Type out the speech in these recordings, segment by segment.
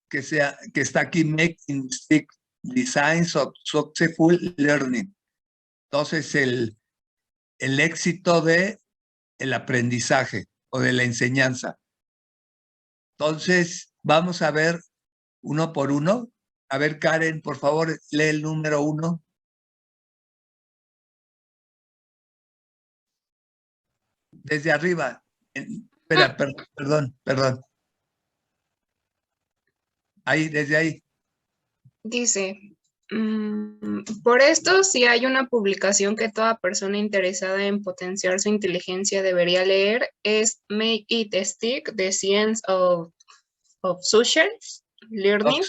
que está aquí, Making Stick Designs of Successful Learning. Entonces, el éxito de el aprendizaje o de la enseñanza. Entonces, vamos a ver uno por uno. A ver, Karen, por favor, lee el número 1. Desde arriba. Espera, perdón. Ahí, desde ahí. Dice, por esto, si hay una publicación que toda persona interesada en potenciar su inteligencia debería leer, es Make It Stick, The Science of Social Learning.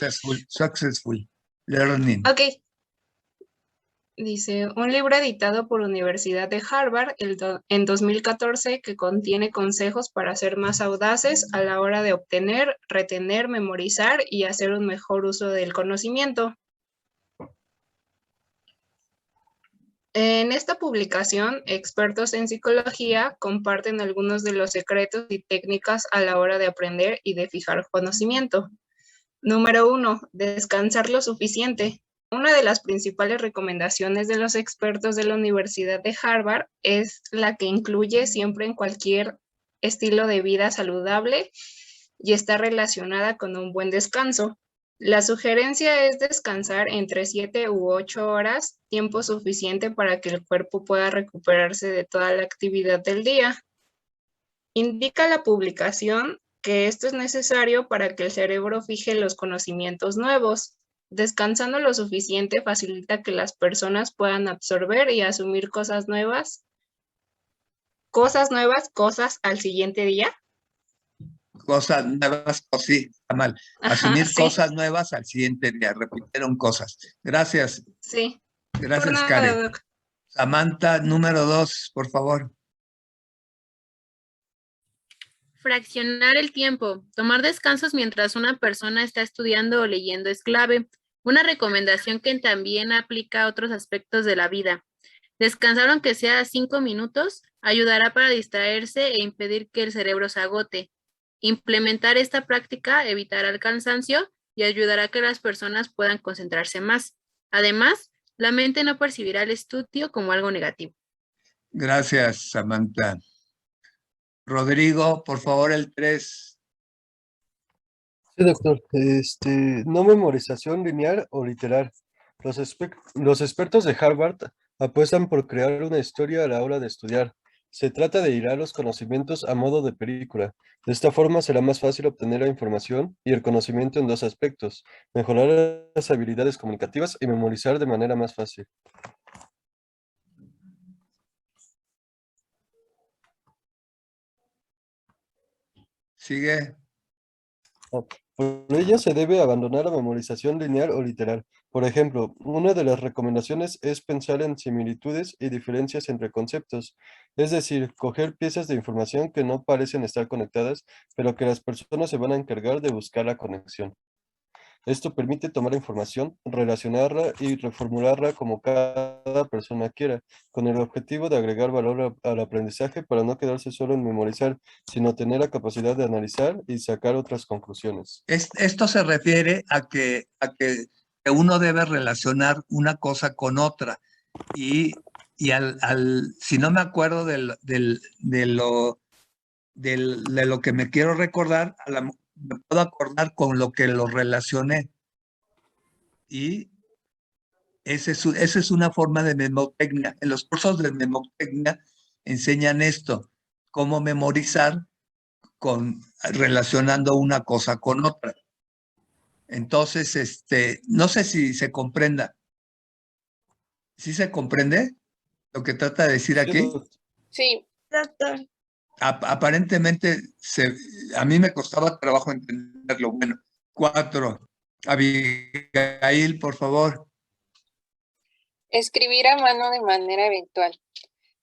Successful Learning. Ok. Dice, un libro editado por Universidad de Harvard en 2014 que contiene consejos para ser más audaces a la hora de obtener, retener, memorizar y hacer un mejor uso del conocimiento. En esta publicación, expertos en psicología comparten algunos de los secretos y técnicas a la hora de aprender y de fijar conocimiento. Número 1. Descansar lo suficiente. Una de las principales recomendaciones de los expertos de la Universidad de Harvard es la que incluye siempre en cualquier estilo de vida saludable y está relacionada con un buen descanso. La sugerencia es descansar entre 7 u 8 horas, tiempo suficiente para que el cuerpo pueda recuperarse de toda la actividad del día. Indica la publicación que esto es necesario para que el cerebro fije los conocimientos nuevos. Descansando lo suficiente facilita que las personas puedan absorber y asumir cosas nuevas al siguiente día. Cosas nuevas, sí, está mal. Asumir cosas nuevas al siguiente día. Repitieron cosas. Gracias. Sí. Gracias, Karen. Doc. Samantha, número 2, por favor. Fraccionar el tiempo. Tomar descansos mientras una persona está estudiando o leyendo es clave. Una recomendación que también aplica a otros aspectos de la vida. Descansar aunque sea 5 minutos ayudará para distraerse e impedir que el cerebro se agote. Implementar esta práctica evitará el cansancio y ayudará a que las personas puedan concentrarse más. Además, la mente no percibirá el estudio como algo negativo. Gracias, Samantha. Rodrigo, por favor, el 3. Sí, doctor. No memorización lineal o literal. Los expertos de Harvard apuestan por crear una historia a la hora de estudiar. Se trata de hilar los conocimientos a modo de película. De esta forma será más fácil obtener la información y el conocimiento en dos aspectos: mejorar las habilidades comunicativas y memorizar de manera más fácil. Sigue. Por ello se debe abandonar la memorización lineal o literal. Por ejemplo, una de las recomendaciones es pensar en similitudes y diferencias entre conceptos, es decir, coger piezas de información que no parecen estar conectadas, pero que las personas se van a encargar de buscar la conexión. Esto permite tomar información, relacionarla y reformularla como cada persona quiera, con el objetivo de agregar valor al aprendizaje para no quedarse solo en memorizar, sino tener la capacidad de analizar y sacar otras conclusiones. Esto se refiere a que uno debe relacionar una cosa con otra. Y si no me acuerdo de lo que me quiero recordar, me puedo acordar con lo que lo relacioné. Y esa es una forma de memotecnia. En los cursos de memotecnia enseñan esto, cómo memorizar relacionando una cosa con otra. Entonces, no sé si se comprenda. ¿Sí se comprende lo que trata de decir aquí? Sí, doctor. Aparentemente, a mí me costaba trabajo entenderlo. Bueno, 4. Abigail, por favor. Escribir a mano de manera eventual.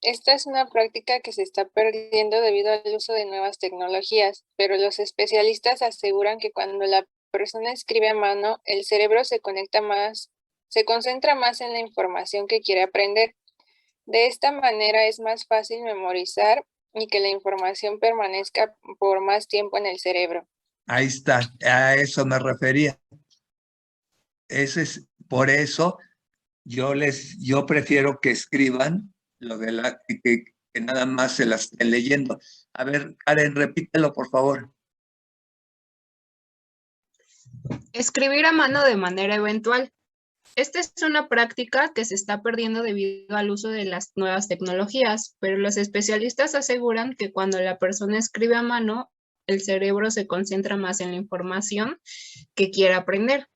Esta es una práctica que se está perdiendo debido al uso de nuevas tecnologías, pero los especialistas aseguran que cuando la persona escribe a mano, el cerebro se concentra más en la información que quiere aprender. De esta manera es más fácil memorizar y que la información permanezca por más tiempo en el cerebro. Ahí está, a eso me refería. Por eso yo prefiero que escriban lo de que nada más se las estén leyendo. A ver, Karen, repítelo, por favor. Escribir a mano de manera eventual. Esta es una práctica que se está perdiendo debido al uso de las nuevas tecnologías, pero los especialistas aseguran que cuando la persona escribe a mano, el cerebro se concentra más en la información que quiere aprender.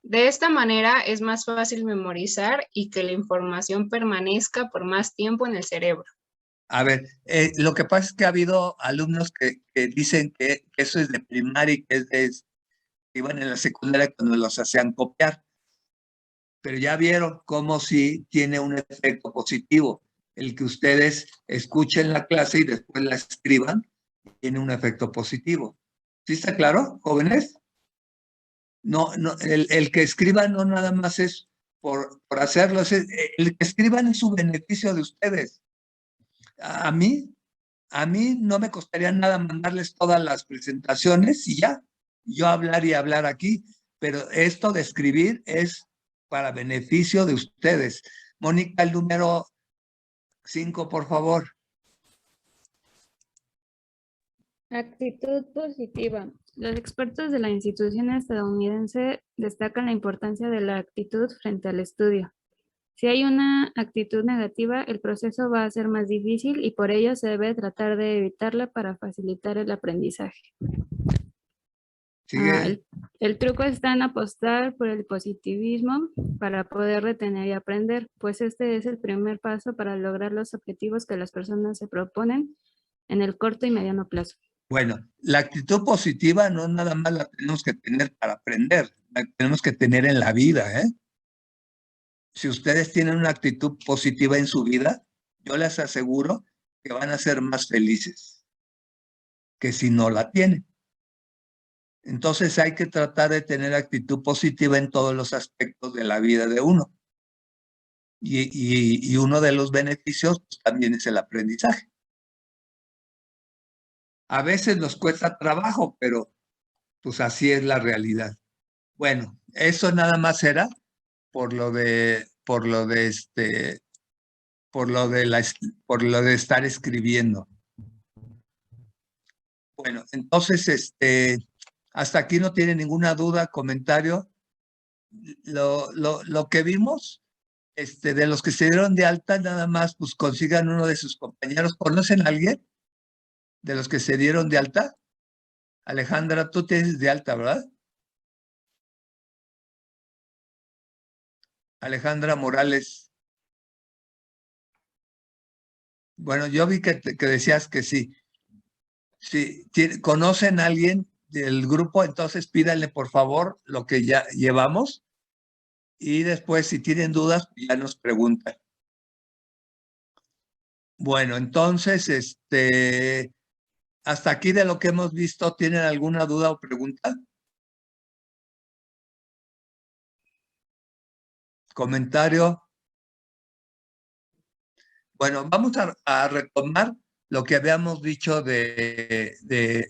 De esta manera es más fácil memorizar y que la información permanezca por más tiempo en el cerebro. A ver, lo que pasa es que ha habido alumnos que dicen que eso es de primaria y que iban en la secundaria cuando los hacían copiar, pero ya vieron cómo sí tiene un efecto positivo. El que ustedes escuchen la clase y después la escriban tiene un efecto positivo. ¿Sí está claro, jóvenes? No, el que escriban no nada más es por hacerlo, el que escriban es su beneficio de ustedes. A mí no me costaría nada mandarles todas las presentaciones y ya, yo hablar y hablar aquí, pero esto de escribir es para beneficio de ustedes. Mónica, el número 5, por favor. Actitud positiva. Los expertos de la institución estadounidense destacan la importancia de la actitud frente al estudio. Si hay una actitud negativa, el proceso va a ser más difícil y por ello se debe tratar de evitarla para facilitar el aprendizaje. Sigue. El truco está en apostar por el positivismo para poder retener y aprender, pues este es el primer paso para lograr los objetivos que las personas se proponen en el corto y mediano plazo. Bueno, la actitud positiva no nada más la tenemos que tener para aprender, la tenemos que tener en la vida, ¿eh? Si ustedes tienen una actitud positiva en su vida, yo les aseguro que van a ser más felices que si no la tienen. Entonces hay que tratar de tener actitud positiva en todos los aspectos de la vida de uno. Y uno de los beneficios pues, también es el aprendizaje. A veces nos cuesta trabajo, pero pues así es la realidad. Bueno, eso nada más era por lo de estar escribiendo. Bueno, entonces hasta aquí no tiene ninguna duda, comentario. Lo que vimos, de los que se dieron de alta, nada más pues consigan uno de sus compañeros. ¿Conocen a alguien de los que se dieron de alta? Alejandra, tú tienes de alta, ¿verdad? Alejandra Morales. Bueno, yo vi que decías que sí. Si conocen a alguien del grupo, entonces pídanle por favor lo que ya llevamos y después si tienen dudas ya nos preguntan. Bueno, entonces, hasta aquí de lo que hemos visto, ¿tienen alguna duda o pregunta? ¿Comentario? Bueno, vamos a retomar lo que habíamos dicho de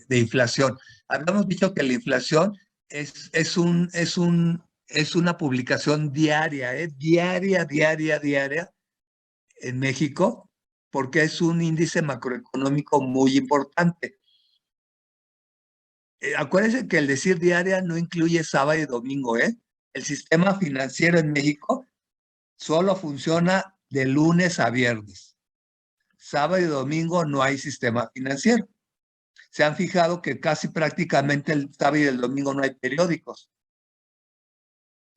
inflación. Habíamos dicho que la inflación es una publicación diaria, diaria en México, porque es un índice macroeconómico muy importante. Acuérdense que el decir diaria no incluye sábado y domingo, ¿eh? El sistema financiero en México solo funciona de lunes a viernes. Sábado y domingo no hay sistema financiero. Se han fijado que casi prácticamente el sábado y el domingo no hay periódicos.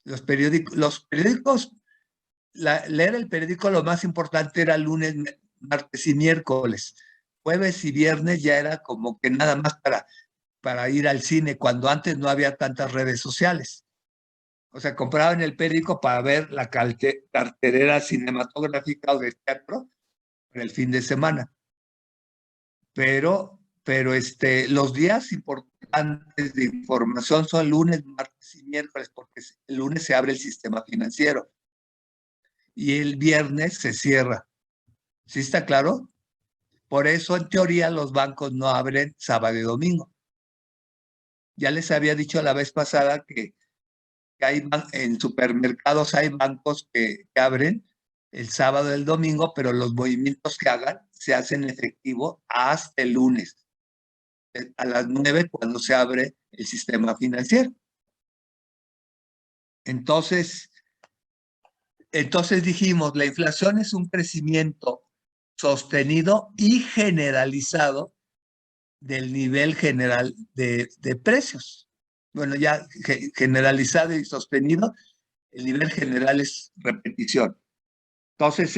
Los periódicos, leer el periódico lo más importante era lunes, martes y miércoles. Jueves y viernes ya era como que nada más para ir al cine, cuando antes no había tantas redes sociales. O sea, compraban el periódico para ver la cartelera cinematográfica o de teatro en el fin de semana. Pero los días importantes de información son lunes, martes y miércoles, porque el lunes se abre el sistema financiero y el viernes se cierra. ¿Sí está claro? Por eso, en teoría, los bancos no abren sábado y domingo. Ya les había dicho la vez pasada que en supermercados hay bancos que abren el sábado y el domingo, pero los movimientos que hagan se hacen efectivo hasta el lunes, a las 9 cuando se abre el sistema financiero. Entonces dijimos, la inflación es un crecimiento sostenido y generalizado del nivel general de precios. Bueno, ya generalizado y sostenido, el nivel general es repetición. Entonces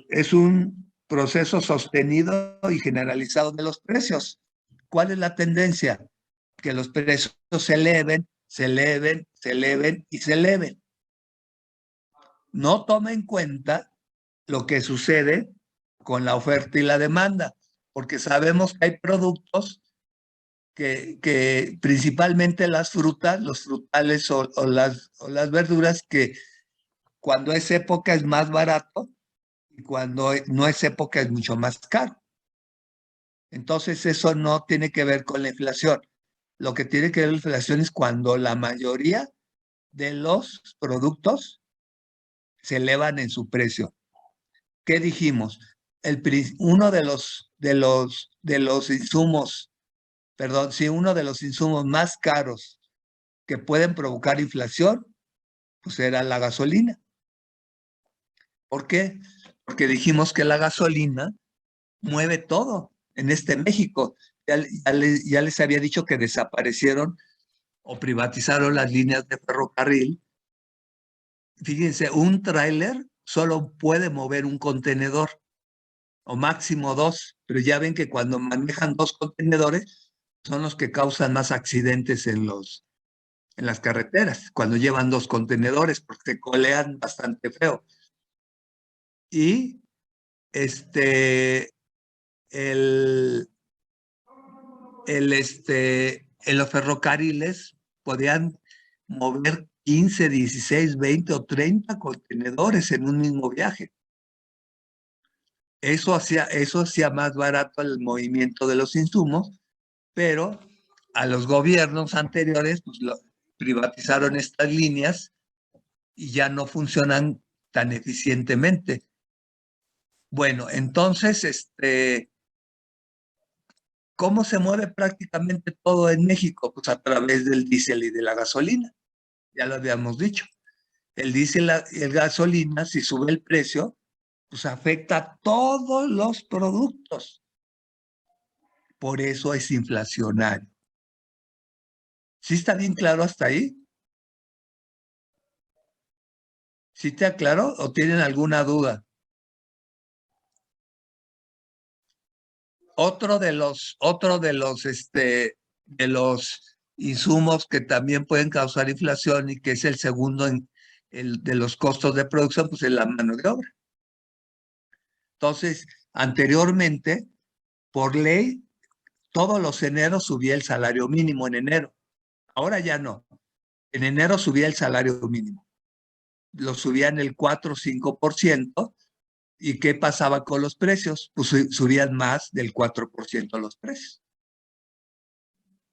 es un proceso sostenido y generalizado de los precios. ¿Cuál es la tendencia? Que los precios se eleven, se eleven, se eleven y se eleven. No toma en cuenta lo que sucede con la oferta y la demanda, porque sabemos que hay productos que principalmente las frutas, los frutales o las verduras, que cuando es época es más barato y cuando no es época es mucho más caro. Entonces eso no tiene que ver con la inflación. Lo que tiene que ver con la inflación es cuando la mayoría de los productos se elevan en su precio. ¿Qué dijimos? Uno de los insumos, perdón, sí, uno de los insumos más caros que pueden provocar inflación, pues era la gasolina. ¿Por qué? Porque dijimos que la gasolina mueve todo en México. Ya les había dicho que desaparecieron o privatizaron las líneas de ferrocarril. Fíjense, un tráiler solo puede mover un contenedor o máximo dos, pero ya ven que cuando manejan dos contenedores son los que causan más accidentes en las carreteras, cuando llevan dos contenedores, porque se colean bastante feo. Y en los ferrocarriles podían mover 15, 16, 20 o 30 contenedores en un mismo viaje. Eso hacía más barato el movimiento de los insumos, pero a los gobiernos anteriores pues, privatizaron estas líneas y ya no funcionan tan eficientemente. Bueno, entonces, ¿cómo se mueve prácticamente todo en México? Pues a través del diésel y de la gasolina. Ya lo habíamos dicho. El diésel y el gasolina, si sube el precio, pues afecta a todos los productos. Por eso es inflacionario. ¿Sí está bien claro hasta ahí? ¿Sí te aclaró o tienen alguna duda? Otro de los insumos que también pueden causar inflación y que es el segundo de los costos de producción, pues es la mano de obra. Entonces, anteriormente, por ley, todos los eneros subía el salario mínimo en enero. Ahora ya no. En enero subía el salario mínimo. Lo subían el 4 o 5%. ¿Y qué pasaba con los precios? Pues subían más del 4% los precios.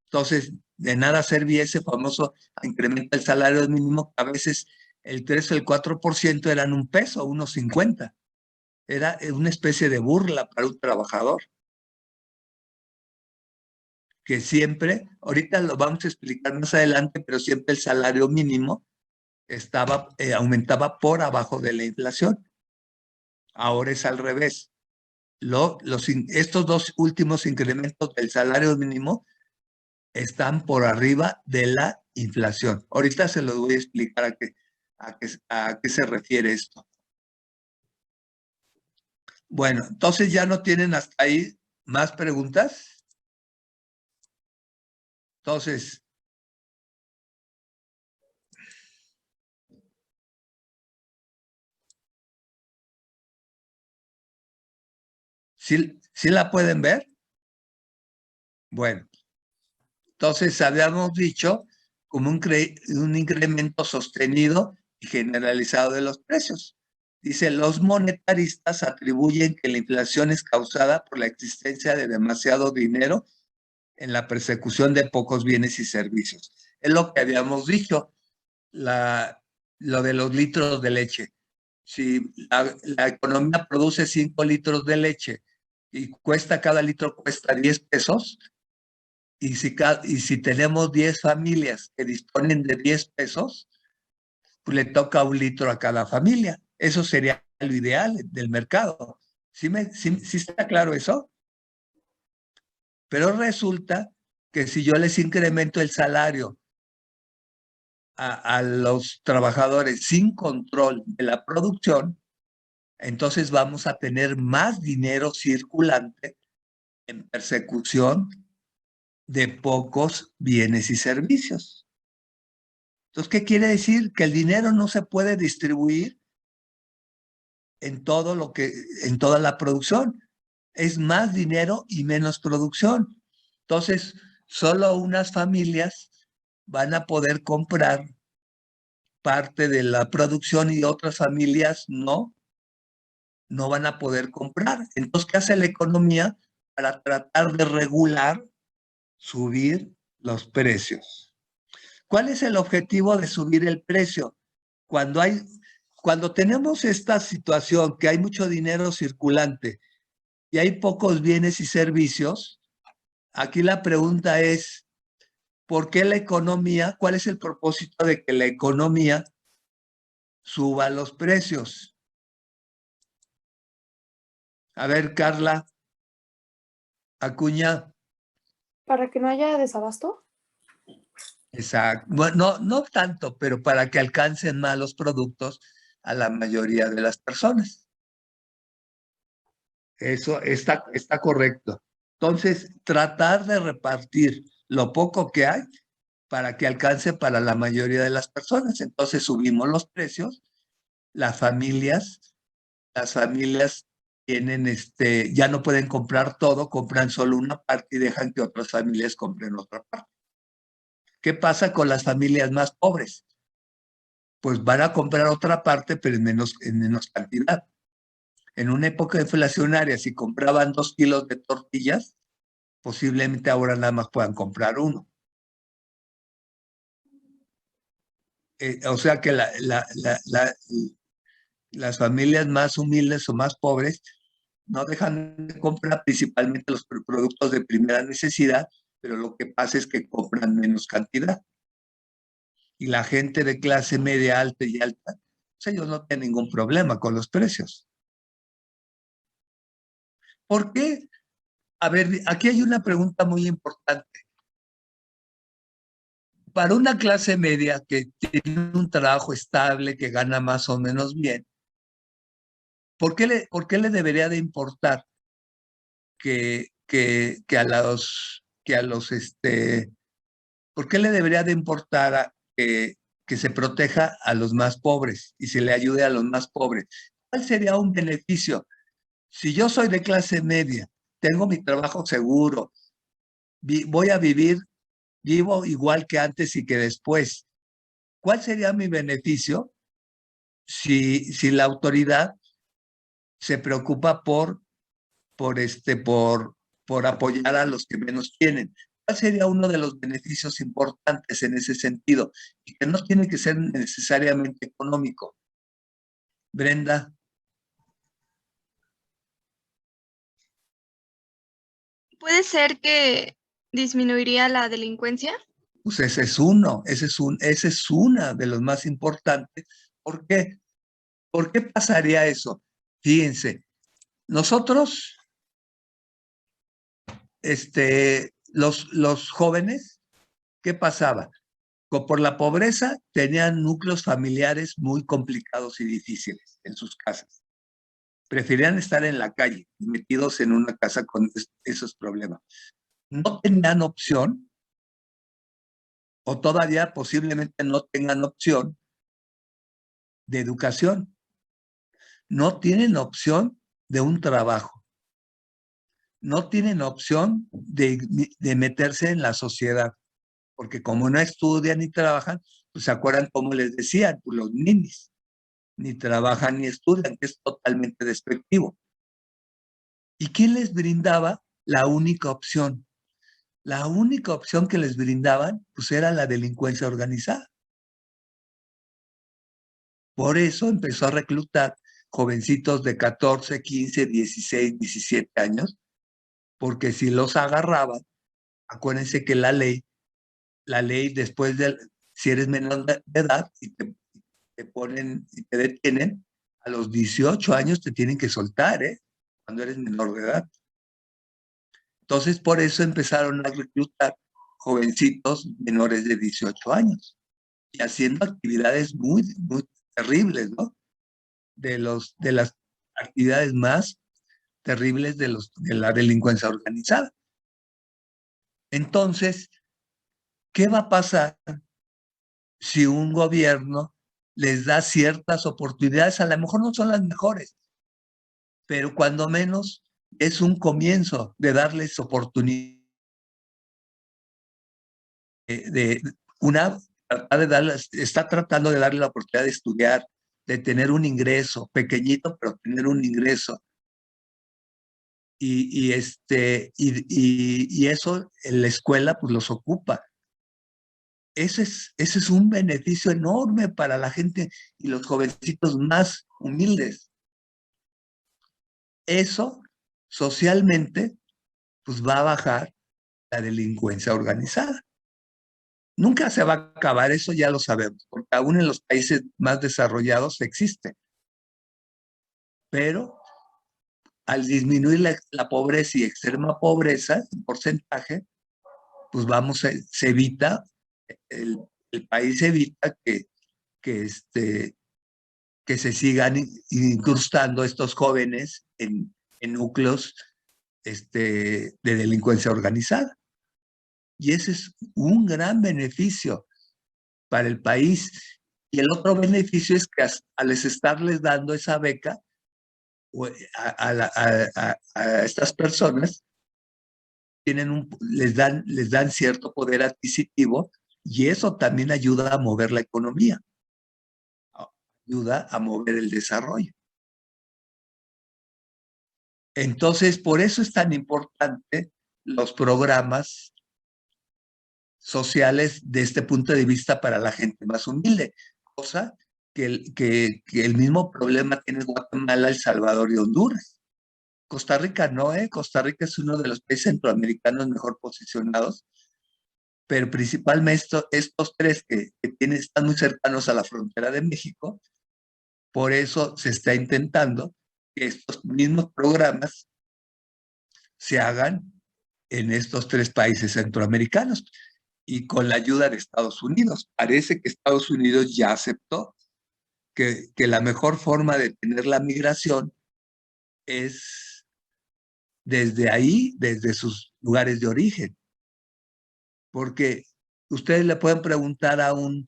Entonces, de nada servía ese famoso incremento del salario mínimo, a veces el 3 o el 4% eran un peso, unos 50. Era una especie de burla para un trabajador. Que siempre, ahorita lo vamos a explicar más adelante, pero siempre el salario mínimo aumentaba por abajo de la inflación. Ahora es al revés. Estos dos últimos incrementos del salario mínimo están por arriba de la inflación. Ahorita se los voy a explicar a qué se refiere esto. Bueno, entonces ya no tienen hasta ahí más preguntas. Entonces, ¿sí la pueden ver? Bueno, entonces habíamos dicho como un incremento sostenido y generalizado de los precios. Dice, los monetaristas atribuyen que la inflación es causada por la existencia de demasiado dinero en la persecución de pocos bienes y servicios. Es lo que habíamos dicho, lo de los litros de leche. Si la economía produce 5 litros de leche y cada litro cuesta 10 pesos, y si tenemos 10 familias que disponen de 10 pesos, pues le toca 1 litro a cada familia. Eso sería lo ideal del mercado. ¿Sí está claro eso? Pero resulta que si yo les incremento el salario a los trabajadores sin control de la producción, entonces vamos a tener más dinero circulante en persecución de pocos bienes y servicios. Entonces, ¿qué quiere decir? Que el dinero no se puede distribuir en toda la producción. Es más dinero y menos producción. Entonces, solo unas familias van a poder comprar parte de la producción y otras familias no van a poder comprar. Entonces, ¿qué hace la economía para tratar de regular, subir los precios? ¿Cuál es el objetivo de subir el precio? Cuando tenemos esta situación que hay mucho dinero circulante y hay pocos bienes y servicios, aquí la pregunta es, ¿por qué la economía, cuál es el propósito de que la economía suba los precios? A ver, Carla Acuña. ¿Para que no haya desabasto? Exacto. Bueno, no tanto, pero para que alcancen más los productos a la mayoría de las personas. Eso está correcto. Entonces, tratar de repartir lo poco que hay para que alcance para la mayoría de las personas. Entonces, subimos los precios. Las familias tienen ya no pueden comprar todo, compran solo una parte y dejan que otras familias compren otra parte. ¿Qué pasa con las familias más pobres? Pues van a comprar otra parte, pero en menos cantidad. En una época inflacionaria, si compraban 2 kilos de tortillas, posiblemente ahora nada más puedan comprar 1. O sea que las familias más humildes o más pobres no dejan de comprar principalmente los productos de primera necesidad, pero lo que pasa es que compran menos cantidad. Y la gente de clase media, alta y alta, pues ellos no tienen ningún problema con los precios. ¿Por qué? A ver, aquí hay una pregunta muy importante. Para una clase media que tiene un trabajo estable, que gana más o menos bien, ¿por qué le debería de importar ¿por qué le debería de importar que se proteja a los más pobres y se le ayude a los más pobres? ¿Cuál sería un beneficio? Si yo soy de clase media, tengo mi trabajo seguro, vivo igual que antes y que después, ¿cuál sería mi beneficio si la autoridad se preocupa por apoyar a los que menos tienen? ¿Cuál sería uno de los beneficios importantes en ese sentido? Y que no tiene que ser necesariamente económico. Brenda. ¿Puede ser que disminuiría la delincuencia? Pues ese es una de los más importantes. ¿Por qué? ¿Por qué pasaría eso? Fíjense, nosotros, los jóvenes, ¿qué pasaba? Por la pobreza tenían núcleos familiares muy complicados y difíciles en sus casas. Preferían estar en la calle, metidos en una casa con esos problemas. No tenían opción, o todavía posiblemente no tengan opción de educación. No tienen opción de un trabajo. No tienen opción de meterse en la sociedad, porque como no estudian ni trabajan, pues se acuerdan cómo les decían, pues los ninis, ni trabajan ni estudian, que es totalmente despectivo. ¿Y quién les brindaba la única opción? la única opción que les brindaban, pues era la delincuencia organizada. Por eso empezó a reclutar jovencitos de 14, 15, 16, 17 años, porque si los agarraban, acuérdense que la ley después de, si eres menor de edad y te ponen y te detienen, a los 18 años te tienen que soltar, cuando eres menor de edad. Entonces, por eso empezaron a reclutar jovencitos menores de 18 años y haciendo actividades muy, muy terribles, ¿no? De las actividades más terribles de la delincuencia organizada. Entonces, ¿qué va a pasar si un gobierno les da ciertas oportunidades? A lo mejor no son las mejores, pero cuando menos es un comienzo de darles oportunidad está tratando de darle la oportunidad de estudiar, de tener un ingreso pequeñito, pero tener un ingreso. Y eso en la escuela pues los ocupa. Ese es un beneficio enorme para la gente y los jovencitos más humildes. Eso socialmente pues va a bajar la delincuencia organizada. Nunca se va a acabar, eso ya lo sabemos, porque aún en los países más desarrollados existe. Pero al disminuir la pobreza y extrema pobreza, en porcentaje, pues se evita, el país evita que se sigan incrustando estos jóvenes en núcleos de delincuencia organizada. Y ese es un gran beneficio para el país. Y el otro beneficio es que al estarles dando esa beca a estas personas, les dan cierto poder adquisitivo y eso también ayuda a mover la economía, ayuda a mover el desarrollo. Entonces, por eso es tan importante los programas sociales de este punto de vista para la gente más humilde, cosa que el mismo problema tiene Guatemala, El Salvador y Honduras. Costa Rica no, Costa Rica es uno de los países centroamericanos mejor posicionados, pero principalmente estos tres que están muy cercanos a la frontera de México, por eso se está intentando que estos mismos programas se hagan en estos tres países centroamericanos y con la ayuda de Estados Unidos. Parece que Estados Unidos ya aceptó que la mejor forma de tener la migración es desde ahí, desde sus lugares de origen. Porque ustedes le pueden preguntar a una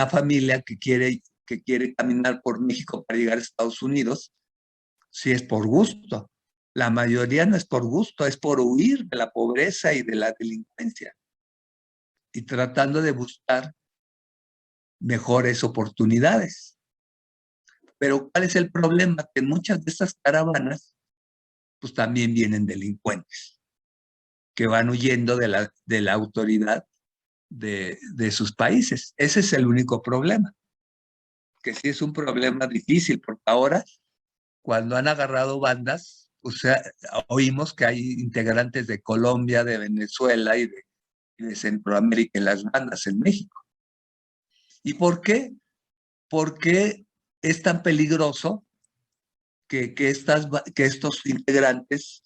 familia que quiere caminar por México para llegar a Estados Unidos, si es por gusto. La mayoría no es por gusto, es por huir de la pobreza y de la delincuencia y tratando de buscar mejores oportunidades. Pero ¿cuál es el problema? Que en muchas de estas caravanas pues también vienen delincuentes que van huyendo de la autoridad de sus países. Ese es el único problema, que sí es un problema difícil, porque ahora cuando han agarrado bandas, o sea, oímos que hay integrantes de Colombia, de Venezuela y de Centroamérica en las bandas en México. ¿Y por qué? Porque es tan peligroso que estos integrantes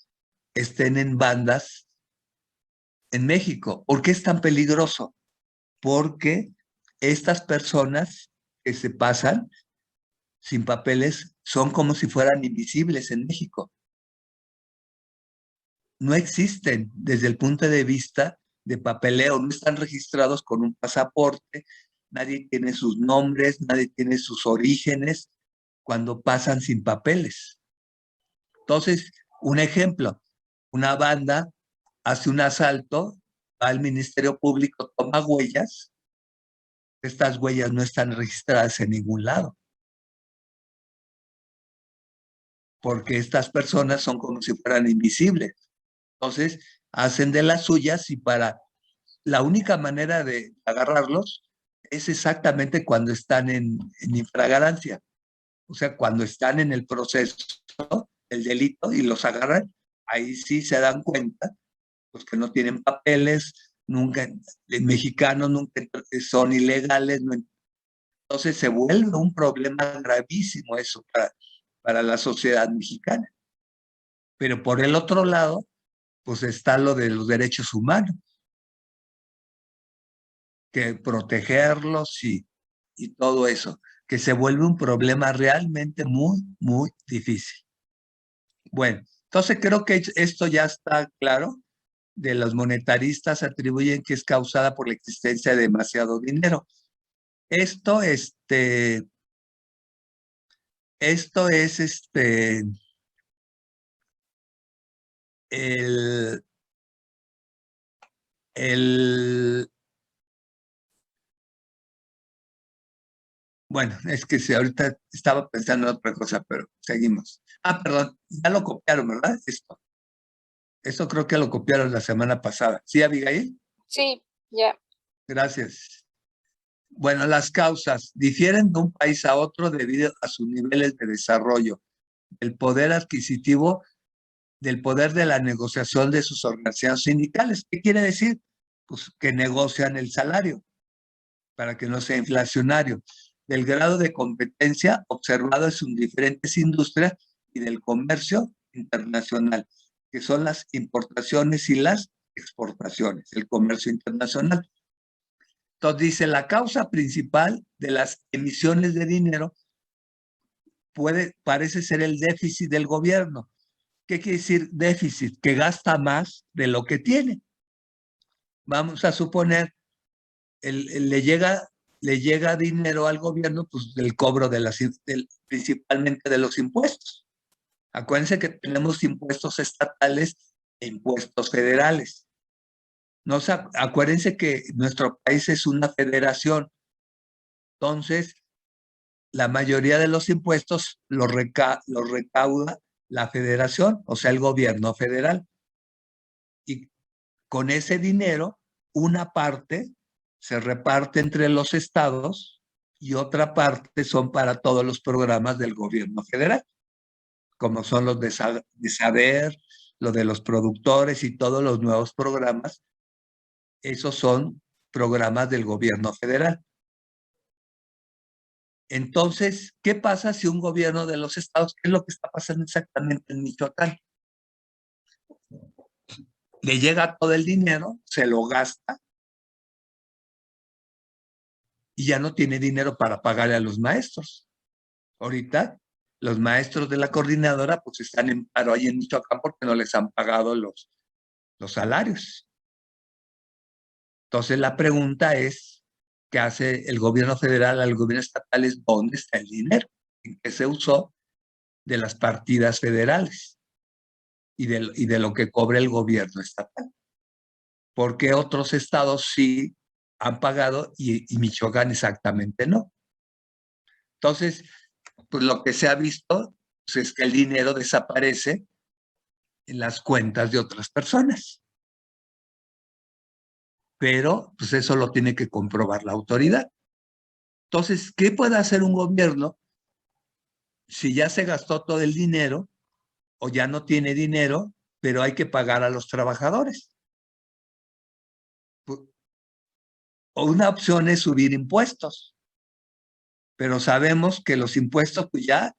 estén en bandas en México. ¿Por qué es tan peligroso? Porque estas personas que se pasan sin papeles son como si fueran invisibles en México. No existen desde el punto de vista de papeleo, no están registrados con un pasaporte, nadie tiene sus nombres, nadie tiene sus orígenes cuando pasan sin papeles. Entonces, un ejemplo, una banda hace un asalto, va al Ministerio Público, toma huellas, estas huellas no están registradas en ningún lado. Porque estas personas son como si fueran invisibles. Entonces, hacen de las suyas y la única manera de agarrarlos es exactamente cuando están en infragancia. O sea, cuando están en el proceso, el delito, y los agarran, ahí sí se dan cuenta, pues que no tienen papeles, nunca, mexicanos nunca son ilegales, entonces se vuelve un problema gravísimo eso para la sociedad mexicana. Pero por el otro lado, pues está lo de los derechos humanos, que protegerlos y todo eso, que se vuelve un problema realmente muy, muy difícil. Bueno, entonces creo que esto ya está claro. De los monetaristas atribuyen que es causada por la existencia de demasiado dinero. Esto es bueno, es que si ahorita estaba pensando en otra cosa, pero seguimos. Perdón, ya lo copiaron, ¿verdad? Esto creo que lo copiaron la semana pasada. ¿Sí, Abigail? Sí, ya. Gracias. Bueno, las causas difieren de un país a otro debido a sus niveles de desarrollo, el poder adquisitivo, del poder de la negociación de sus organizaciones sindicales. ¿Qué quiere decir? Pues que negocian el salario para que no sea inflacionario, del grado de competencia observado en diferentes industrias y del comercio internacional, que son las importaciones y las exportaciones, el comercio internacional. Entonces dice, la causa principal de las emisiones de dinero parece ser el déficit del gobierno. ¿Qué quiere decir déficit? Que gasta más de lo que tiene. Vamos a suponer, le llega dinero al gobierno pues, del cobro principalmente de los impuestos. Acuérdense que tenemos impuestos estatales e impuestos federales. Acuérdense que nuestro país es una federación. Entonces, la mayoría de los impuestos los recauda la federación, o sea, el gobierno federal. Y con ese dinero, una parte se reparte entre los estados y otra parte son para todos los programas del gobierno federal, como son los de saber, lo de los productores y todos los nuevos programas. Esos son programas del gobierno federal. Entonces, ¿qué pasa si un gobierno de los estados, qué es lo que está pasando exactamente en Michoacán? Le llega todo el dinero, se lo gasta y ya no tiene dinero para pagarle a los maestros. Ahorita, los maestros de la coordinadora pues están en paro ahí en Michoacán porque no les han pagado los salarios. Entonces, la pregunta es, ¿qué hace el gobierno federal al gobierno estatal? Es ¿dónde está el dinero? ¿En qué se usó de las partidas federales y de lo que cobra el gobierno estatal? Porque otros estados sí han pagado y Michoacán exactamente no. Entonces, pues lo que se ha visto pues, es que el dinero desaparece en las cuentas de otras personas. Pero, pues eso lo tiene que comprobar la autoridad. Entonces, ¿qué puede hacer un gobierno si ya se gastó todo el dinero o ya no tiene dinero, pero hay que pagar a los trabajadores? O una opción es subir impuestos, pero sabemos que los impuestos, pues ya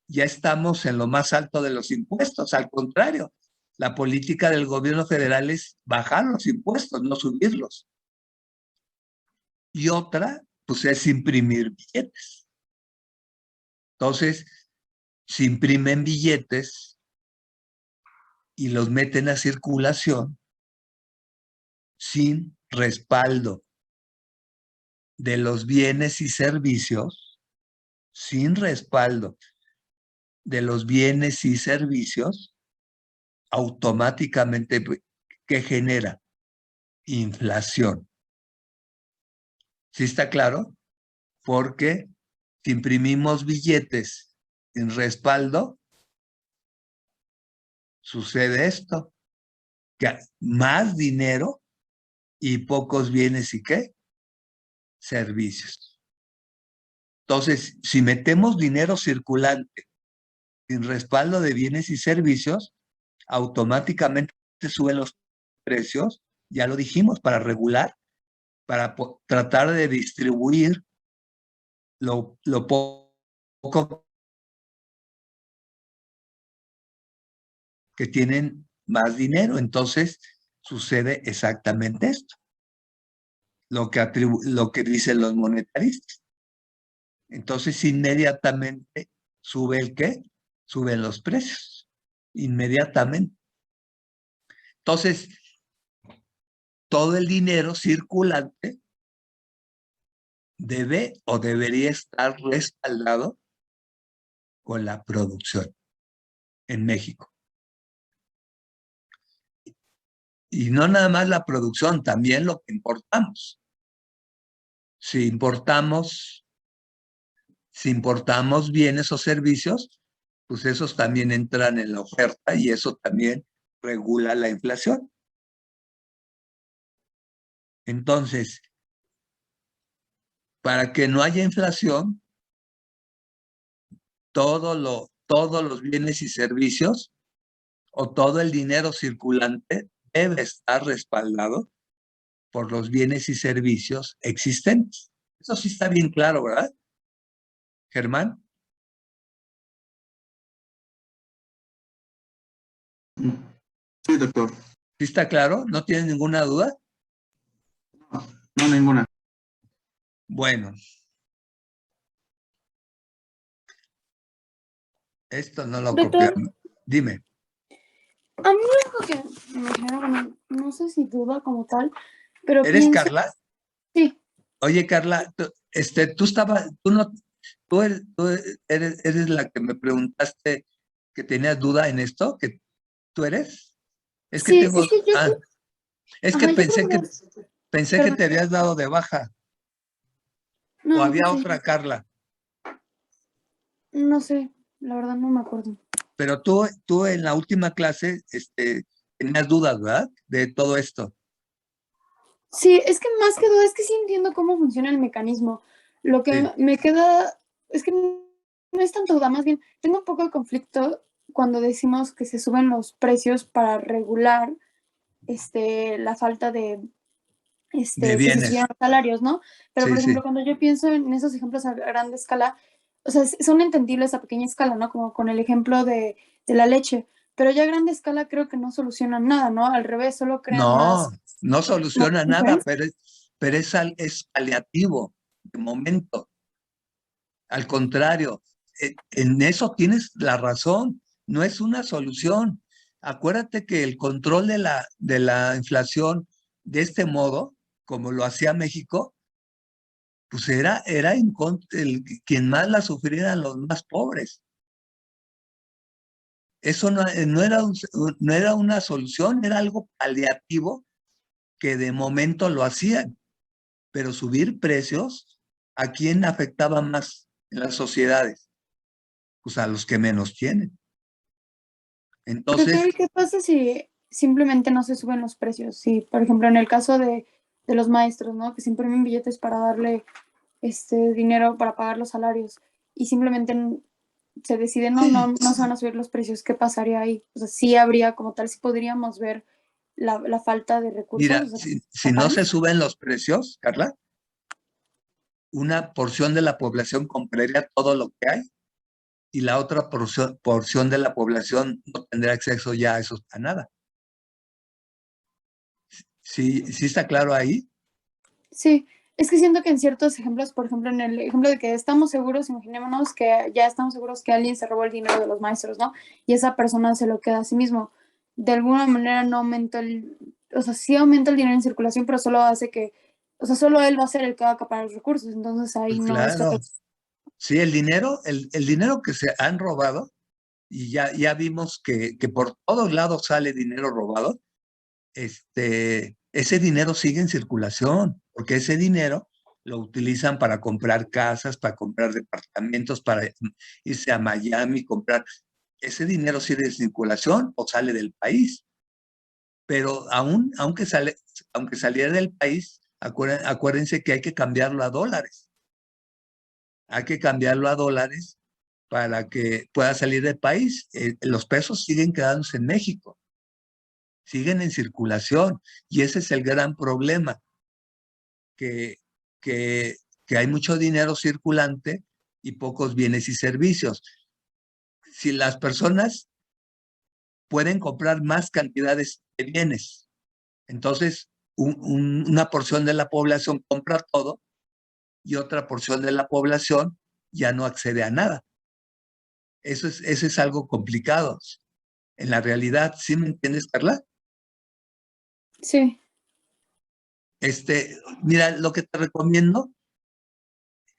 estamos en lo más alto de los impuestos. Al contrario, la política del gobierno federal es bajar los impuestos, no subirlos. Y otra, pues es imprimir billetes. Entonces, se imprimen billetes y los meten a circulación sin respaldo de los bienes y servicios, sin respaldo de los bienes y servicios, automáticamente, ¿qué genera? Inflación. ¿Sí está claro? Porque si imprimimos billetes sin respaldo, sucede esto, que más dinero y pocos bienes y ¿qué? Servicios. Entonces, si metemos dinero circulante sin respaldo de bienes y servicios, automáticamente suben los precios, ya lo dijimos, para regular, para tratar de distribuir lo poco que tienen más dinero. Entonces, sucede exactamente esto, lo que dicen los monetaristas. Entonces, inmediatamente sube el ¿qué? Suben los precios, inmediatamente. Entonces, todo el dinero circulante debe o debería estar respaldado con la producción en México. Y no nada más la producción, también lo que importamos. Si importamos bienes o servicios, pues esos también entran en la oferta y eso también regula la inflación. Entonces, para que no haya inflación, todos los bienes y servicios o todo el dinero circulante debe estar respaldado por los bienes y servicios existentes. Eso sí está bien claro, ¿verdad, Germán? Sí, doctor. ¿Sí está claro? ¿No tienes ninguna duda? No, ninguna. Bueno. Esto no lo Doctor. copiamos. Dime. A mí algo que me genera, bueno, no sé si duda como tal, pero ¿Eres pienso, Carla? sí, Oye, Carla, tú eres la que me preguntaste que tenías duda en esto, que tú eres. Es que sí, tengo, es que yo, es que ajá, yo creo pensé que perdón, te habías dado de baja. O no, había sí, otra Carla. no sé, la verdad no me acuerdo. Pero tú en la última clase, tenías dudas, ¿verdad? De todo esto. Sí, es que más que duda, es que sí entiendo cómo funciona el mecanismo. Lo que Sí. me queda, es que no es tanto duda, más bien, tengo un poco de conflicto cuando decimos que se suben los precios para regular la falta de De que se bienes. subieron los salarios, ¿no? Pero, Sí, por sí. ejemplo, cuando yo pienso en esos ejemplos a grande escala, o sea, son entendibles a pequeña escala, ¿no? Como con el ejemplo de la leche, pero ya a grande escala creo que no solucionan nada, ¿no? Al revés, solo crean No más soluciona nada, diferencia. pero es paliativo, de momento. Al contrario, en eso tienes la razón, no es una solución. Acuérdate que el control de la inflación de este modo, como lo hacía México, pues era quien más la sufría eran los más pobres. Eso no era una solución, era algo paliativo que de momento lo hacían, pero subir precios, ¿a quién afectaba más en las sociedades? Pues a los que menos tienen. Doctor, Entonces, ¿y qué pasa si simplemente no se suben los precios? Si, por ejemplo, en el caso de los maestros, ¿no? Que se imprimen billetes para darle dinero para pagar los salarios y simplemente se decide no se van a subir los precios, ¿qué pasaría ahí? O sea, sí habría como tal, sí podríamos ver la falta de recursos, mira, o sea, si no se suben los precios, Carla, una porción de la población compraría todo lo que hay y la otra porción de la población no tendrá acceso ya a nada. ¿Sí está claro ahí? Sí, es que siento que en ciertos ejemplos, por ejemplo, en el ejemplo de que estamos seguros, imaginémonos que ya estamos seguros que alguien se robó el dinero de los maestros, ¿no? Y esa persona se lo queda a sí mismo. De alguna manera no aumenta o sea, sí aumenta el dinero en circulación, pero solo hace que, o sea, solo él va a ser el que va a acaparar los recursos, entonces ahí Pues no es que... claro. Sí, el dinero que se han robado, y ya vimos que por todos lados sale dinero robado, ese dinero sigue en circulación, porque ese dinero lo utilizan para comprar casas, para comprar departamentos, para irse a Miami, comprar. Ese dinero sigue en circulación o sale del país, pero aunque saliera del país, acuérdense que hay que cambiarlo a dólares. Hay que cambiarlo a dólares para que pueda salir del país. Los pesos siguen quedándose en México, siguen en circulación, y ese es el gran problema, que hay mucho dinero circulante y pocos bienes y servicios. Si las personas pueden comprar más cantidades de bienes, entonces una porción de la población compra todo y otra porción de la población ya no accede a nada. Eso es algo complicado en la realidad. ¿Sí me entiendes, Carla? Sí. Mira, lo que te recomiendo,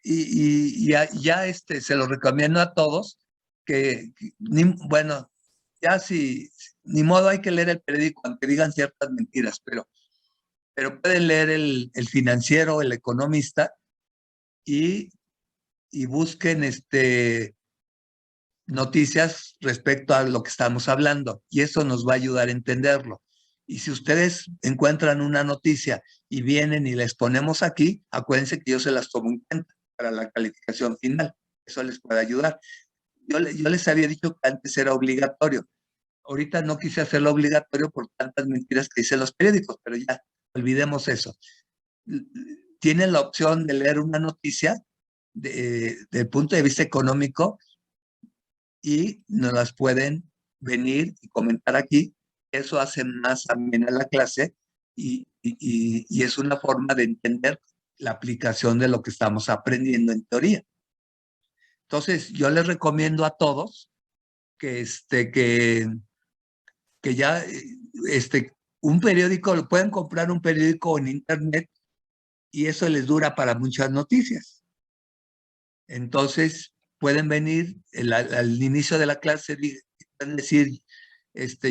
y ya se lo recomiendo a todos, bueno, ya ni modo hay que leer el periódico aunque digan ciertas mentiras, pero pueden leer el Financiero, el Economista, y busquen noticias respecto a lo que estamos hablando, y eso nos va a ayudar a entenderlo. Y si ustedes encuentran una noticia y vienen y les ponemos aquí, acuérdense que yo se las tomo en cuenta para la calificación final. Eso les puede ayudar. Yo les había dicho que antes era obligatorio. Ahorita no quise hacerlo obligatorio por tantas mentiras que dicen los periódicos, pero ya, olvidemos eso. Tienen la opción de leer una noticia desde el punto de vista económico y nos las pueden venir y comentar aquí. Eso hace más amena la clase y es una forma de entender la aplicación de lo que estamos aprendiendo en teoría. Entonces, yo les recomiendo a todos que ya un periódico, pueden comprar un periódico en internet y eso les dura para muchas noticias. Entonces, pueden venir al inicio de la clase y decir,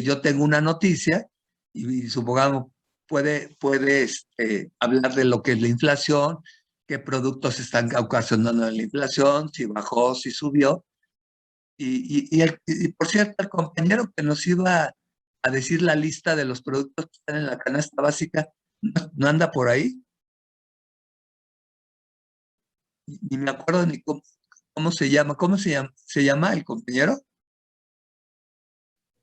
yo tengo una noticia y supongamos puede hablar de lo que es la inflación, qué productos están ocasionando la inflación, si bajó, si subió. Y por cierto, el compañero que nos iba a decir la lista de los productos que están en la canasta básica, ¿no anda por ahí? Ni me acuerdo ni cómo se llama. ¿Cómo se llama el compañero?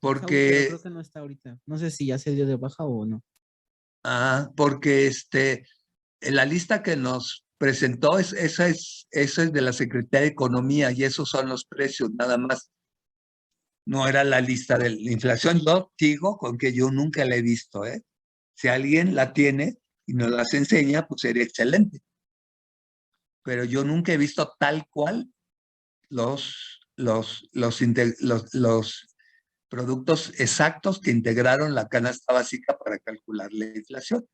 Porque creo que no está ahorita. No sé si ya se dio de baja o no. porque en la lista que nos presentó, esa es de la Secretaría de Economía y esos son los precios nada más. No era la lista de la inflación. Yo digo con que yo nunca la he visto, ¿eh? Si alguien la tiene y nos las enseña, pues sería excelente. Pero yo nunca he visto tal cual los productos exactos que integraron la canasta básica para calcular la inflación.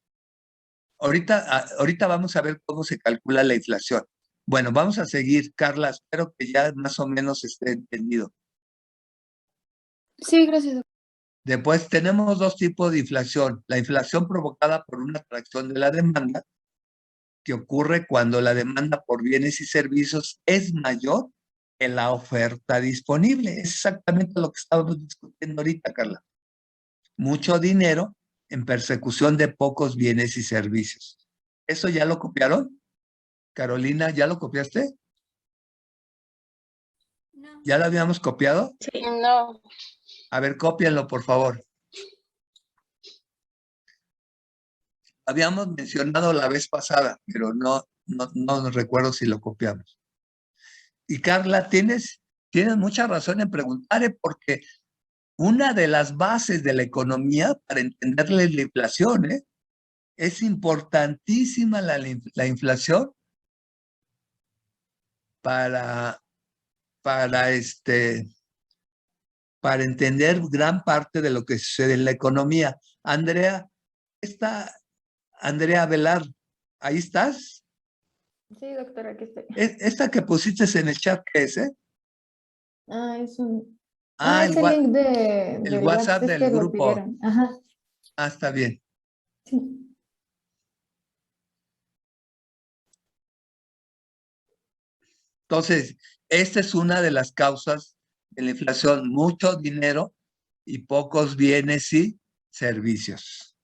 Ahorita vamos a ver cómo se calcula la inflación. Bueno, vamos a seguir, Carla. Espero que ya más o menos esté entendido. Sí, gracias. Después tenemos dos tipos de inflación. La inflación provocada por una atracción de la demanda, que ocurre cuando la demanda por bienes y servicios es mayor que la oferta disponible. Es exactamente lo que estábamos discutiendo ahorita, Carla. Mucho dinero en persecución de pocos bienes y servicios. ¿Eso ya lo copiaron? Carolina, ¿ya lo copiaste? No. ¿Ya lo habíamos copiado? Sí. No. A ver, cópienlo, por favor. Habíamos mencionado la vez pasada, pero no recuerdo si lo copiamos. Y Carla, tienes mucha razón en preguntar, porque una de las bases de la economía para entenderle la inflación, es importantísima la inflación para entender gran parte de lo que sucede en la economía. Andrea Velar, ¿ahí estás? Sí, doctora, aquí estoy. Esta que pusiste en el chat, ¿qué es? Es un... el es el link el WhatsApp del que lo grupo. pidieron. Ajá. Está bien. Sí. Entonces, esta es una de las causas de la inflación. Mucho dinero y pocos bienes y servicios.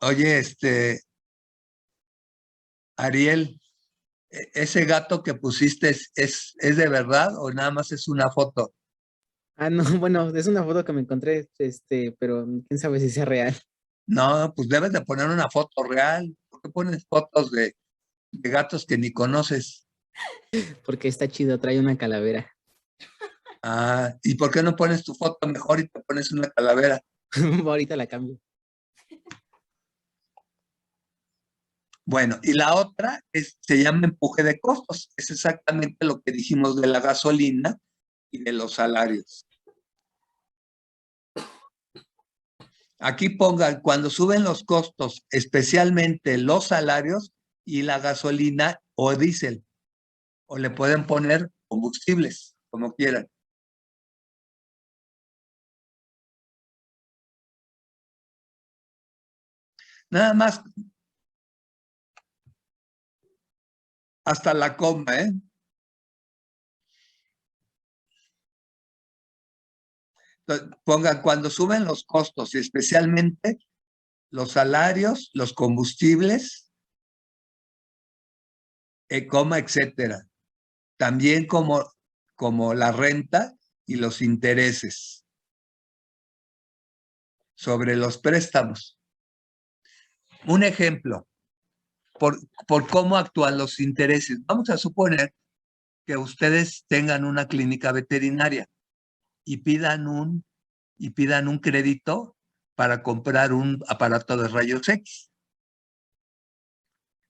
Oye, Ariel, ¿ese gato que pusiste es de verdad o nada más es una foto? Ah, no, bueno, es una foto que me encontré, pero quién sabe si sea real, No, pues debes de poner una foto real. ¿Por qué pones fotos de gatos que ni conoces? porque está chido, trae una calavera. Ah, ¿y por qué no pones tu foto mejor y te pones una calavera? Ahorita la cambio. Bueno, y la otra se llama empuje de costos. Es exactamente lo que dijimos de la gasolina y de los salarios. Aquí pongan, cuando suben los costos, especialmente los salarios y la gasolina o diésel, o le pueden poner combustibles, como quieran. Nada más, hasta la coma, ¿eh? Pongan, cuando suben los costos y especialmente los salarios, los combustibles, coma, etcétera. También como la renta y los intereses sobre los préstamos. Un ejemplo, por cómo actúan los intereses. Vamos a suponer que ustedes tengan una clínica veterinaria y pidan un crédito para comprar un aparato de rayos X.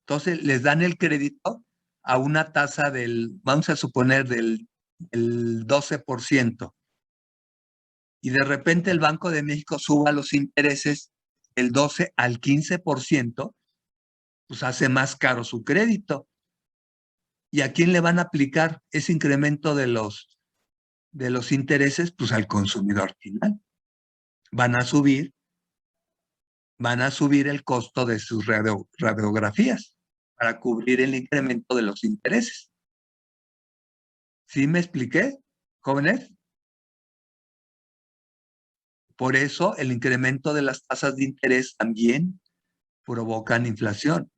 Entonces les dan el crédito a una tasa vamos a suponer, del 12%. Y de repente el Banco de México suba los intereses del 12 al 15%, pues hace más caro su crédito. ¿Y a quién le van a aplicar ese incremento de los intereses? Pues al consumidor final. Van a subir el costo de sus radiografías para cubrir el incremento de los intereses. ¿Sí me expliqué, jóvenes? Por eso el incremento de las tasas de interés también provocan inflación.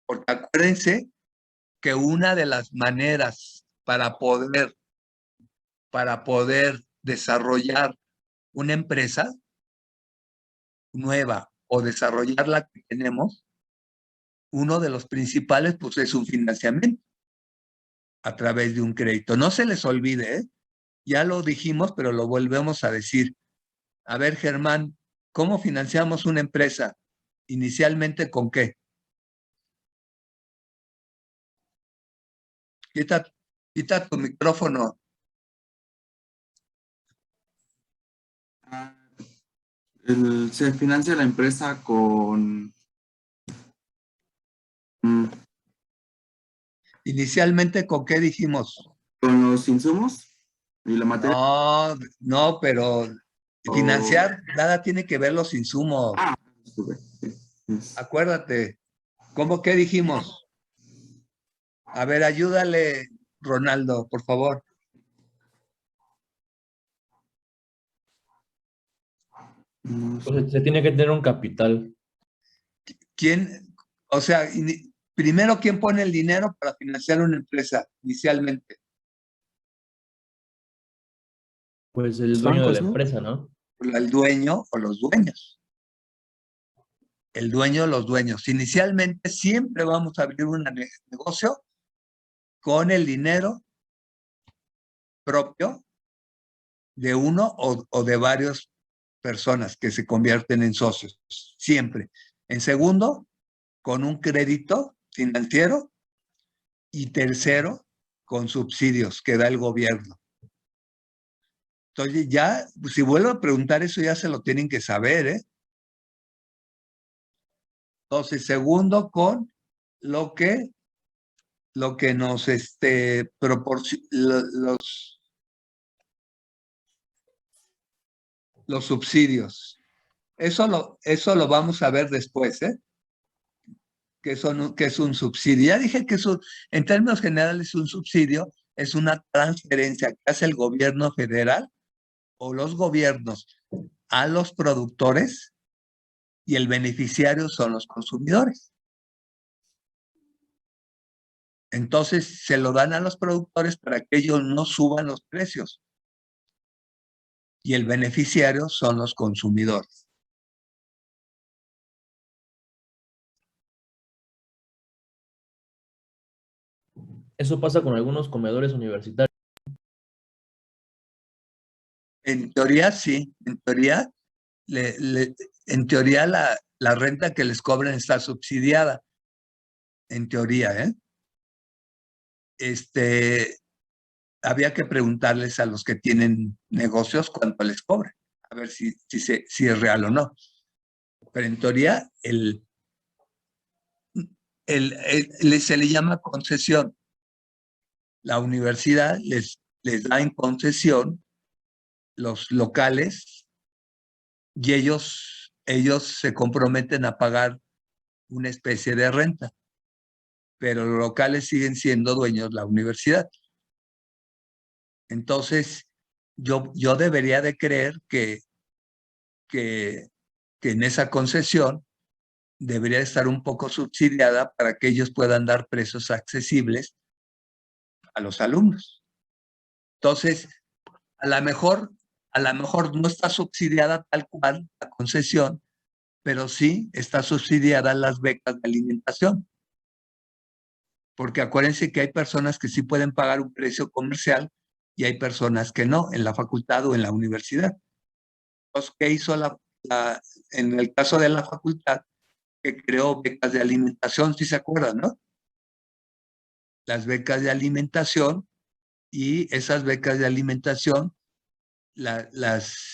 Porque acuérdense que una de las maneras para poder desarrollar una empresa nueva o desarrollar la que tenemos, uno de los principales pues es un financiamiento a través de un crédito. No se les olvide, ¿eh? Ya lo dijimos, pero lo volvemos a decir. A ver, Germán, ¿cómo financiamos una empresa? ¿Inicialmente con qué? Quita tu micrófono. Se financia la empresa con... ¿Inicialmente con qué dijimos? con los insumos y la materia. No, pero financiar, nada tiene que ver los insumos. Acuérdate, ¿cómo que dijimos? A ver, ayúdale, Ronaldo, por favor. Pues se tiene que tener un capital. ¿Quién? O sea, primero, ¿quién pone el dinero para financiar una empresa inicialmente? Pues el Los dueño bancos, de la ¿no? empresa, ¿no? El dueño o los dueños. El dueño o los dueños. Inicialmente siempre vamos a abrir un negocio con el dinero propio de uno o de varias personas que se convierten en socios. Siempre. En segundo, con un crédito financiero. Y tercero, con subsidios que da el gobierno. Entonces ya, si vuelvo a preguntar eso, ya se lo tienen que saber, ¿eh? Entonces, segundo, con lo que nos proporciona los subsidios. Eso lo vamos a ver después, ¿eh? que es un subsidio. Ya dije que en términos generales un subsidio es una transferencia que hace el gobierno federal o los gobiernos a los productores y el beneficiario son los consumidores. Entonces se lo dan a los productores para que ellos no suban los precios y el beneficiario son los consumidores. Eso pasa con algunos comedores universitarios. En teoría sí, en teoría, la renta que les cobran está subsidiada, en teoría, ¿eh? Había que preguntarles a los que tienen negocios cuánto les cobran, a ver si es real o no. Pero en teoría, se le llama concesión. La universidad les da en concesión los locales y ellos se comprometen a pagar una especie de renta, pero los locales siguen siendo dueños la universidad. Entonces, yo debería de creer que en esa concesión debería estar un poco subsidiada para que ellos puedan dar precios accesibles a los alumnos. Entonces, a lo mejor no está subsidiada tal cual la concesión, pero sí está subsidiada las becas de alimentación. Porque acuérdense que hay personas que sí pueden pagar un precio comercial y hay personas que no, en la facultad o en la universidad. Entonces, ¿qué hizo en el caso de la facultad? Que creó becas de alimentación, si se acuerdan, ¿no? Las becas de alimentación, y esas becas de alimentación las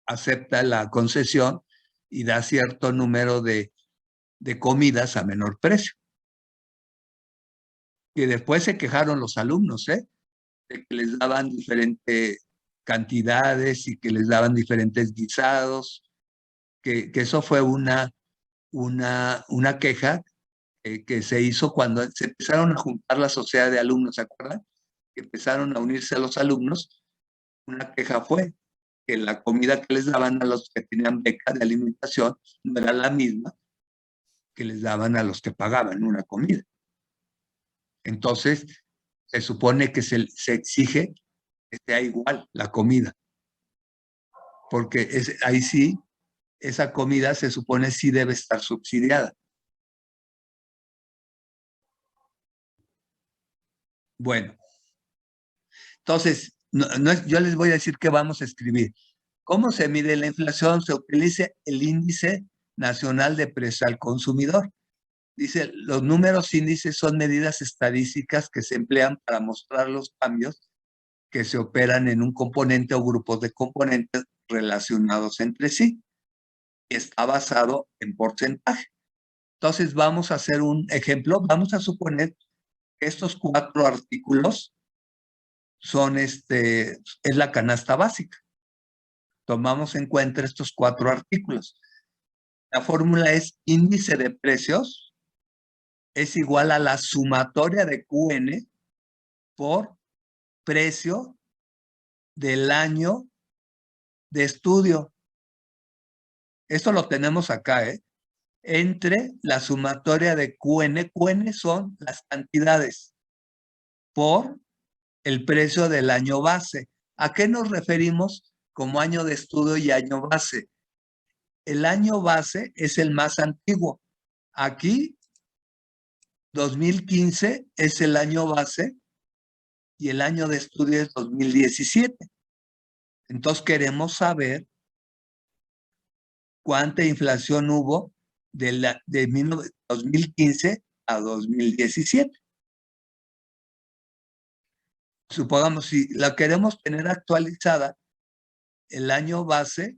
acepta la concesión y da cierto número de comidas a menor precio. Y después se quejaron los alumnos, de que les daban diferentes cantidades y que les daban diferentes guisados, que eso fue una queja que se hizo cuando se empezaron a juntar la sociedad de alumnos, ¿se acuerdan? Que empezaron a unirse a los alumnos. Una queja fue que la comida que les daban a los que tenían beca de alimentación no era la misma que les daban a los que pagaban una comida. Entonces, se supone que se exige que sea igual la comida, porque ahí sí, esa comida se supone sí debe estar subsidiada. Bueno, entonces, yo les voy a decir qué vamos a escribir. ¿Cómo se mide la inflación? Se utiliza el índice nacional de precio al consumidor. Dice, los números índices son medidas estadísticas que se emplean para mostrar los cambios que se operan en un componente o grupos de componentes relacionados entre sí. Y está basado en porcentaje. Entonces, vamos a hacer un ejemplo. Vamos a suponer que estos 4 artículos es la canasta básica. Tomamos en cuenta estos 4 artículos. La fórmula es índice de precios es igual a la sumatoria de QN por precio del año de estudio. Esto lo tenemos acá, entre la sumatoria de QN. QN son las cantidades por el precio del año base. ¿A qué nos referimos como año de estudio y año base? El año base es el más antiguo. Aquí, 2015 es el año base y el año de estudio es 2017. Entonces queremos saber cuánta inflación hubo de 2015 a 2017. Supongamos, si la queremos tener actualizada, el año base,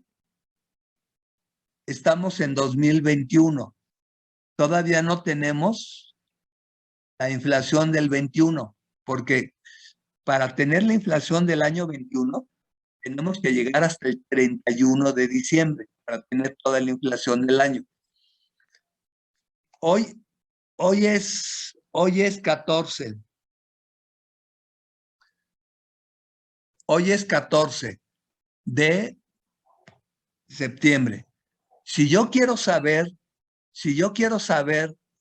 estamos en 2021. Todavía no tenemos la inflación del 21, porque para tener la inflación del año 21, tenemos que llegar hasta el 31 de diciembre para tener toda la inflación del año. Hoy es 14. Hoy es 14 de septiembre. Si yo quiero saber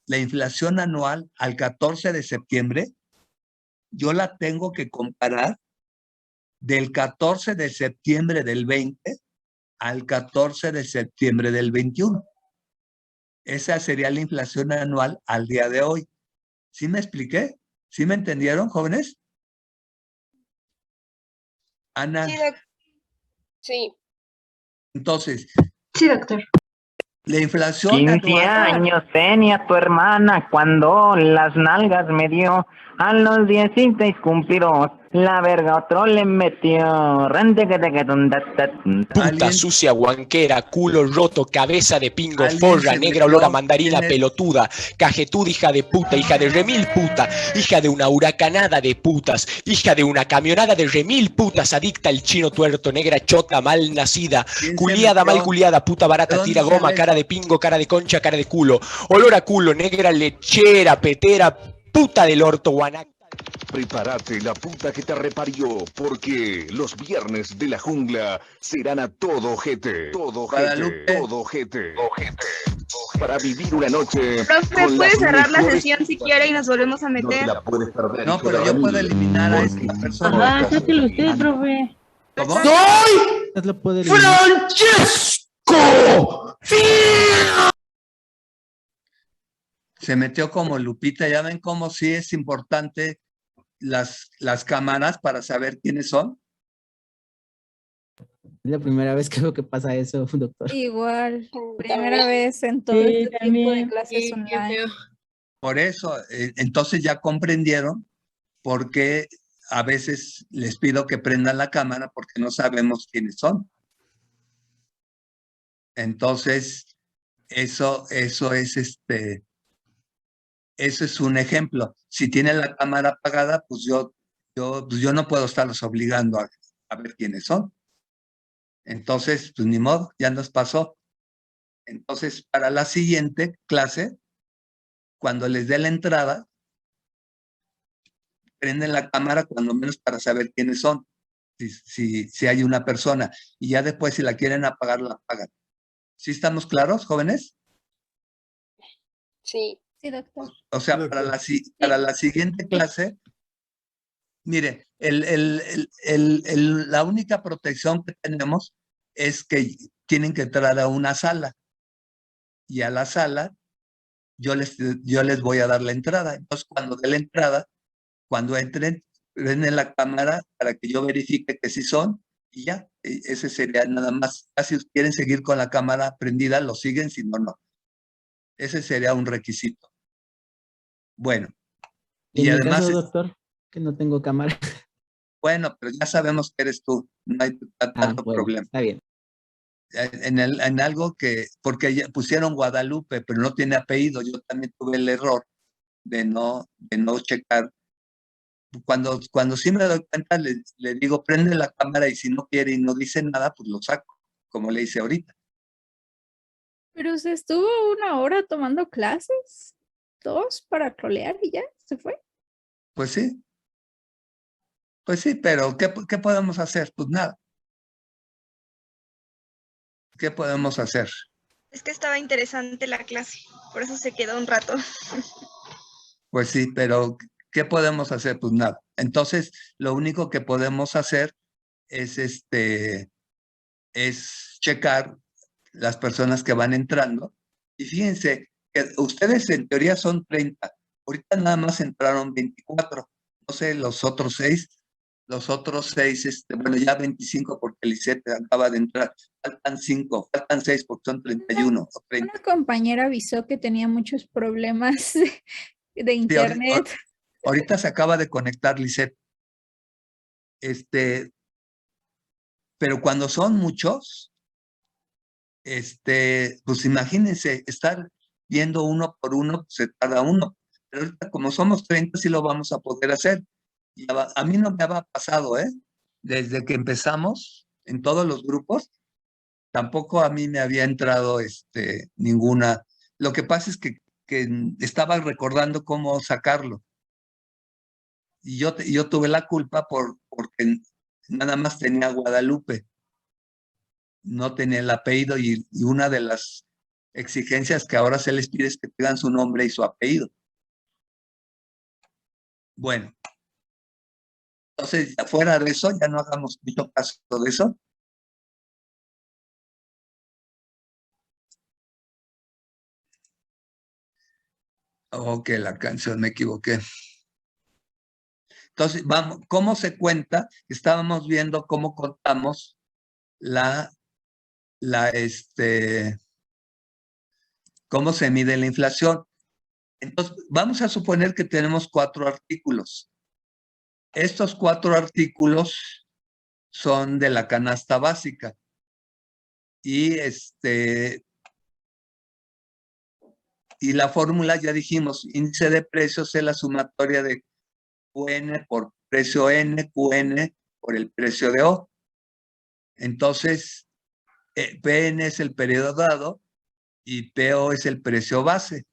la inflación anual al 14 de septiembre, yo la tengo que comparar del 14 de septiembre del 20 al 14 de septiembre del 21. Esa sería la inflación anual al día de hoy. ¿Sí me expliqué? ¿Sí me entendieron, jóvenes? Ana. Sí. Entonces. Sí, doctor. La inflación 15 anual. años tenía tu hermana cuando las nalgas me dio. A los 16 cumplidos, la verga otro le metió. Puta sucia, guanquera, culo roto, cabeza de pingo, forra, negra, olor a mandarina, pelotuda, cajetuda, hija de puta, hija de remil puta, hija de una huracanada de putas, hija de una camionada de remil putas, adicta al chino tuerto, negra chota, mal nacida, culiada, mal culiada, puta barata, tira goma, cara de pingo, cara de concha, cara de culo, olor a culo, negra lechera, petera, puta del orto, guanaca. Prepárate la puta que te reparió, porque los viernes de la jungla serán a todo ojete. Todo ojete. Todo ojete. Para vivir una noche. Profe, puede cerrar la sesión si quiere y nos volvemos a meter. No te la puedes perder. No, pero yo puedo eliminar a esta persona. Ajá, sáquelo usted, profe. ¿Cómo? Usted lo puede eliminar. ¡Francesco! Se metió como Lupita. Ya ven cómo sí es importante las cámaras para saber quiénes son. Es la primera vez que veo que pasa eso, doctor. Igual, primera vez en todo este tipo de clases online. Por eso, entonces ya comprendieron por qué a veces les pido que prendan la cámara porque no sabemos quiénes son. Entonces, eso es eso es un ejemplo. Si tienen la cámara apagada, pues yo no puedo estarlos obligando a ver quiénes son. Entonces, pues ni modo, ya nos pasó. Entonces, para la siguiente clase, cuando les dé la entrada, prenden la cámara cuando menos para saber quiénes son, si hay una persona. Y ya después, si la quieren apagar, la apagan. ¿Sí estamos claros, jóvenes? Sí. Sí, doctor. O sea, para la siguiente clase, mire, la única protección que tenemos es que tienen que entrar a una sala. Y a la sala, yo les voy a dar la entrada. Entonces, cuando dé la entrada, cuando entren, prenden la cámara para que yo verifique que sí son. Y ya, ese sería nada más. Si quieren seguir con la cámara prendida, lo siguen, si no, no. Ese sería un requisito. Bueno. Y Y en mi además, caso, doctor, que no tengo cámara. bueno, pero ya sabemos que eres tú. No hay tanto problema. Está bien. En algo que, porque ya pusieron Guadalupe, pero no tiene apellido. Yo también tuve el error de no checar. Cuando sí me doy cuenta, le digo, prende la cámara y si no quiere y no dice nada, pues lo saco, como le hice ahorita. Pero se estuvo 1 hora tomando clases, 2 para trolear y ya, se fue. Pues sí. Pues sí, pero ¿qué podemos hacer? Pues nada. ¿Qué podemos hacer? Es que estaba interesante la clase, por eso se quedó un rato. Pues sí, pero ¿qué podemos hacer? Pues nada. Entonces, lo único que podemos hacer es checar las personas que van entrando. Y fíjense que ustedes en teoría son 30. Ahorita nada más entraron 24. No sé, los otros 6, bueno, ya 25 porque Lisette acaba de entrar. Faltan 5, faltan 6 porque son 31 o 30. Una compañera avisó que tenía muchos problemas de Sí, internet. ahorita se acaba de conectar Lisette. Pero cuando son muchos, pues imagínense, estar viendo uno por uno, pues se tarda uno. Pero ahorita como somos 30, sí lo vamos a poder hacer. Y a mí no me había pasado, desde que empezamos en todos los grupos, tampoco a mí me había entrado ninguna. Lo que pasa es que que estaba recordando cómo sacarlo. Y yo tuve la culpa porque nada más tenía Guadalupe, no tenía el apellido, y una de las exigencias que ahora se les pide es que tengan su nombre y su apellido. Bueno, entonces, fuera de eso, ya no hagamos mucho caso de eso. Ok, la canción, me equivoqué. Entonces, vamos, ¿cómo se cuenta? Estábamos viendo cómo contamos cómo se mide la inflación. Entonces, vamos a suponer que tenemos 4 artículos. Estos 4 artículos son de la canasta básica. Y la fórmula, ya dijimos, índice de precios es la sumatoria de QN por precio N, QN por el precio de O. Entonces, PN es el periodo dado y PO es el precio base.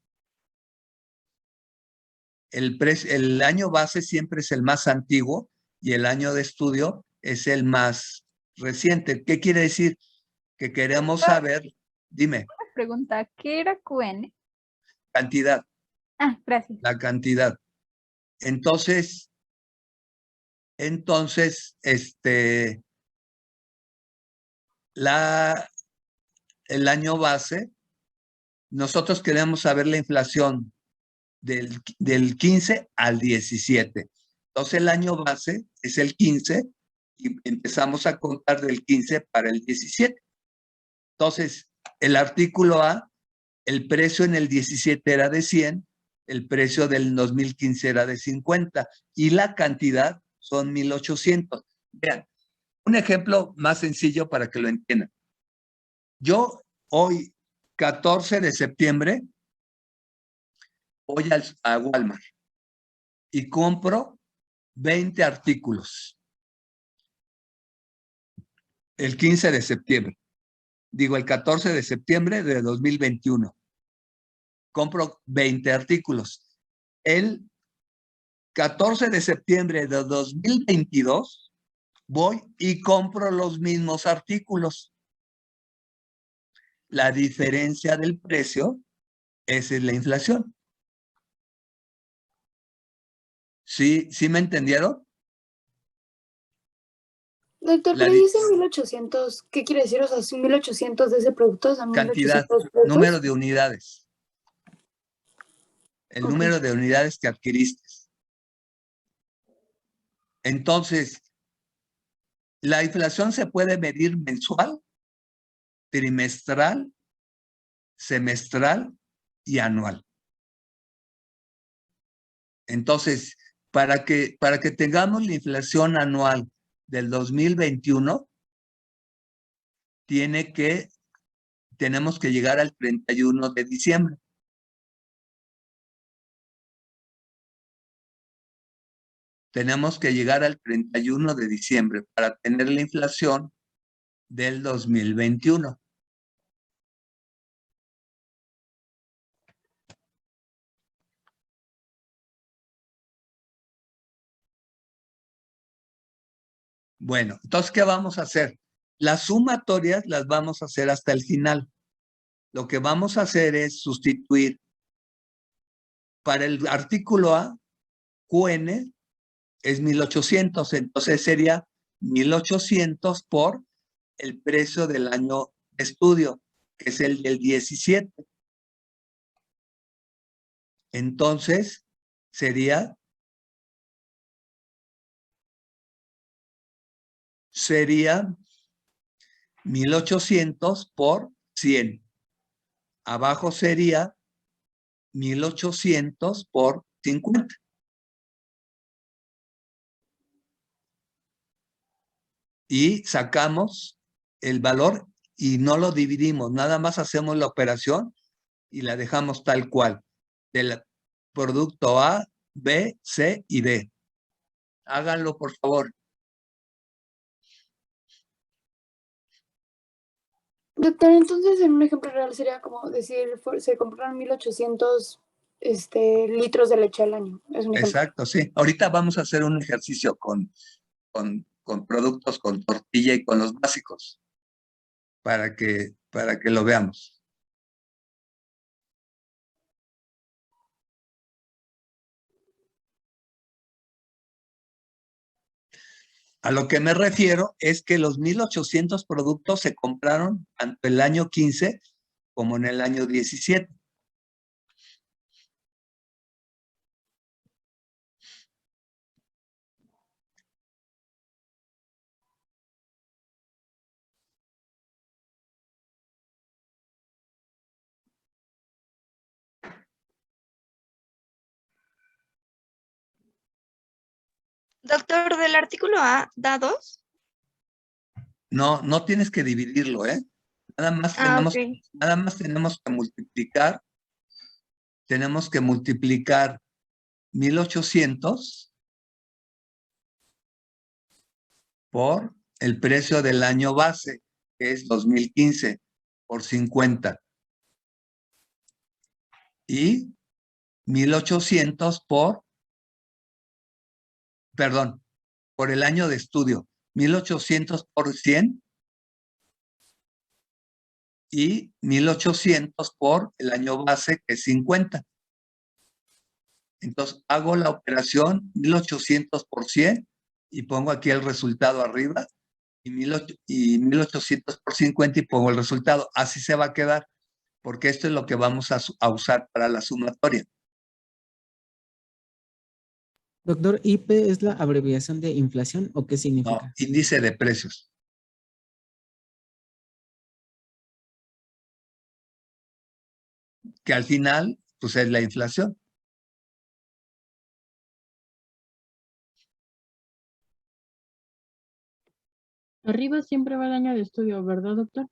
El año base siempre es el más antiguo y el año de estudio es el más reciente. ¿Qué quiere decir? Que queremos saber, dime. Una pregunta, ¿qué era QN? Cantidad. Ah, gracias. La cantidad. Entonces, el año base, nosotros queremos saber la inflación del 15 al 17. Entonces, el año base es el 15 y empezamos a contar del 15 para el 17. Entonces, el artículo A, el precio en el 17 era de 100, el precio del 2015 era de 50 y la cantidad son 1,800. Vean, un ejemplo más sencillo para que lo entiendan. Yo hoy, 14 de septiembre, voy a Walmart y compro 20 artículos. El 15 de septiembre. Digo, el 14 de septiembre de 2021. Compro 20 artículos. El 14 de septiembre de 2022 voy y compro los mismos artículos. La diferencia del precio es la inflación. ¿Sí me entendieron? Doctor, pero dice 1,800, ¿qué quiere decir? O sea, si 1,800 de ese producto, o sea, Cantidad, 1,800 pesos. número de unidades. El número de unidades que adquiriste. Entonces, la inflación se puede medir mensual, trimestral, semestral y anual. Entonces, para que tengamos la inflación anual del 2021, tenemos que llegar al 31 de diciembre. Tenemos que llegar al 31 de diciembre para tener la inflación del 2021. Bueno, entonces, ¿qué vamos a hacer? Las sumatorias las vamos a hacer hasta el final. Lo que vamos a hacer es sustituir para el artículo A, QN es 1,800, entonces sería 1,800 por el precio del año de estudio, que es el del 17. Entonces, sería 1,800 por 100. Abajo sería 1,800 por 50. Y sacamos el valor y no lo dividimos, nada más hacemos la operación y la dejamos tal cual, del producto A, B, C y D. Háganlo, por favor. Doctor, entonces en un ejemplo real sería como decir, se compraron 1800 litros de leche al año. Es un ejemplo. Exacto, sí. Ahorita vamos a hacer un ejercicio con productos, con tortilla y con los básicos, para que lo veamos. A lo que me refiero es que los 1800 productos se compraron tanto el año 15 como en el año 17. Doctor, del artículo A, ¿da 2? No, no tienes que dividirlo, ¿eh? Nada más tenemos que multiplicar. Tenemos que multiplicar 1800 por el precio del año base, que es 2015, por 50. Y 1800 por el año de estudio. 1800 por 100 y 1800 por el año base, que es 50. Entonces hago la operación 1800 por 100 y pongo aquí el resultado arriba y 1800 por 50 y pongo el resultado. Así se va a quedar, porque esto es lo que vamos a usar para la sumatoria. Doctor, ¿IP es la abreviación de inflación o qué significa? No, índice de precios. Que al final, pues es la inflación. Arriba siempre va el año de estudio, ¿verdad, doctor?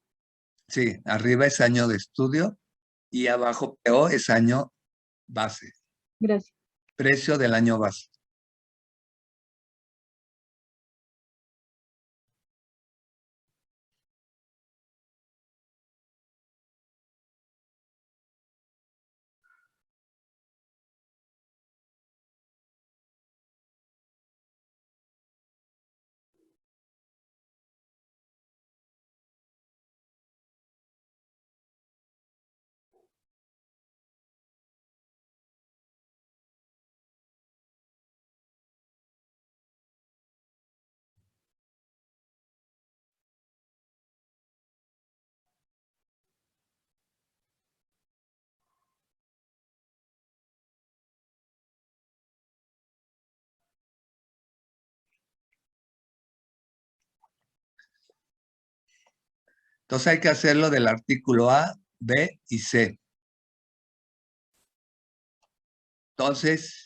Sí, arriba es año de estudio y abajo PO es año base. Gracias. Precio del año base. Entonces hay que hacerlo del artículo A, B y C. Entonces,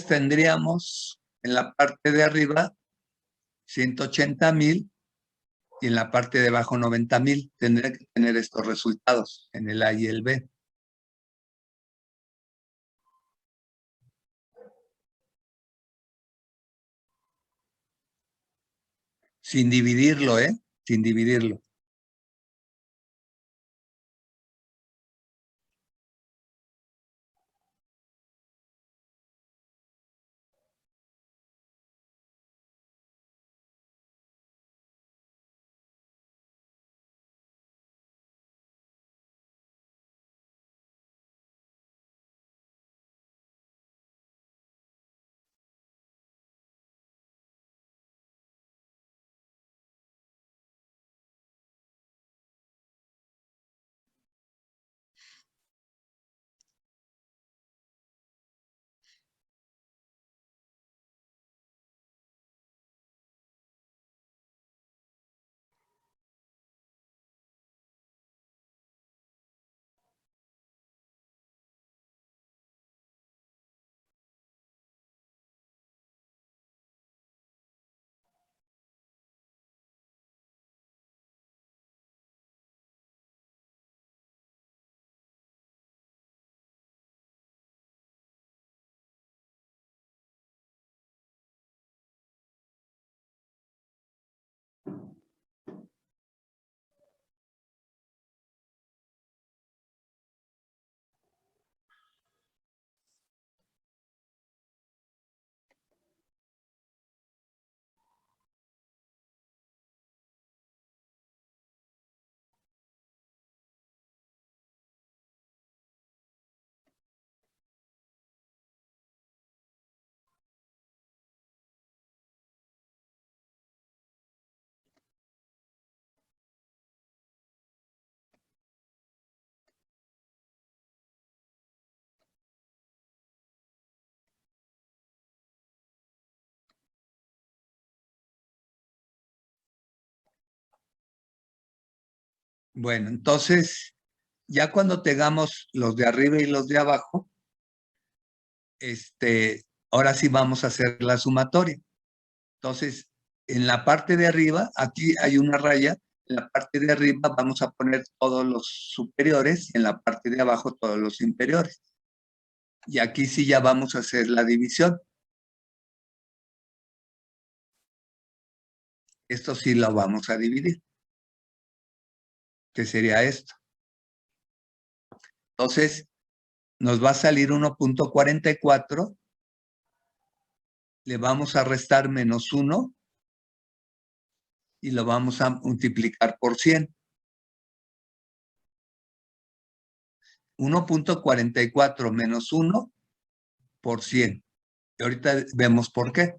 tendríamos en la parte de arriba 180,000 y en la parte de abajo 90,000. Tendría que tener estos resultados en el A y el B. Sin dividirlo, ¿eh? Sin dividirlo. Bueno, entonces, ya cuando tengamos los de arriba y los de abajo, ahora sí vamos a hacer la sumatoria. Entonces, en la parte de arriba, aquí hay una raya, en la parte de arriba vamos a poner todos los superiores y en la parte de abajo todos los inferiores. Y aquí sí ya vamos a hacer la división. Esto sí lo vamos a dividir, que sería esto. Entonces, nos va a salir 1.44, le vamos a restar menos 1 y lo vamos a multiplicar por 100. 1.44 menos 1 por 100. Y ahorita vemos por qué.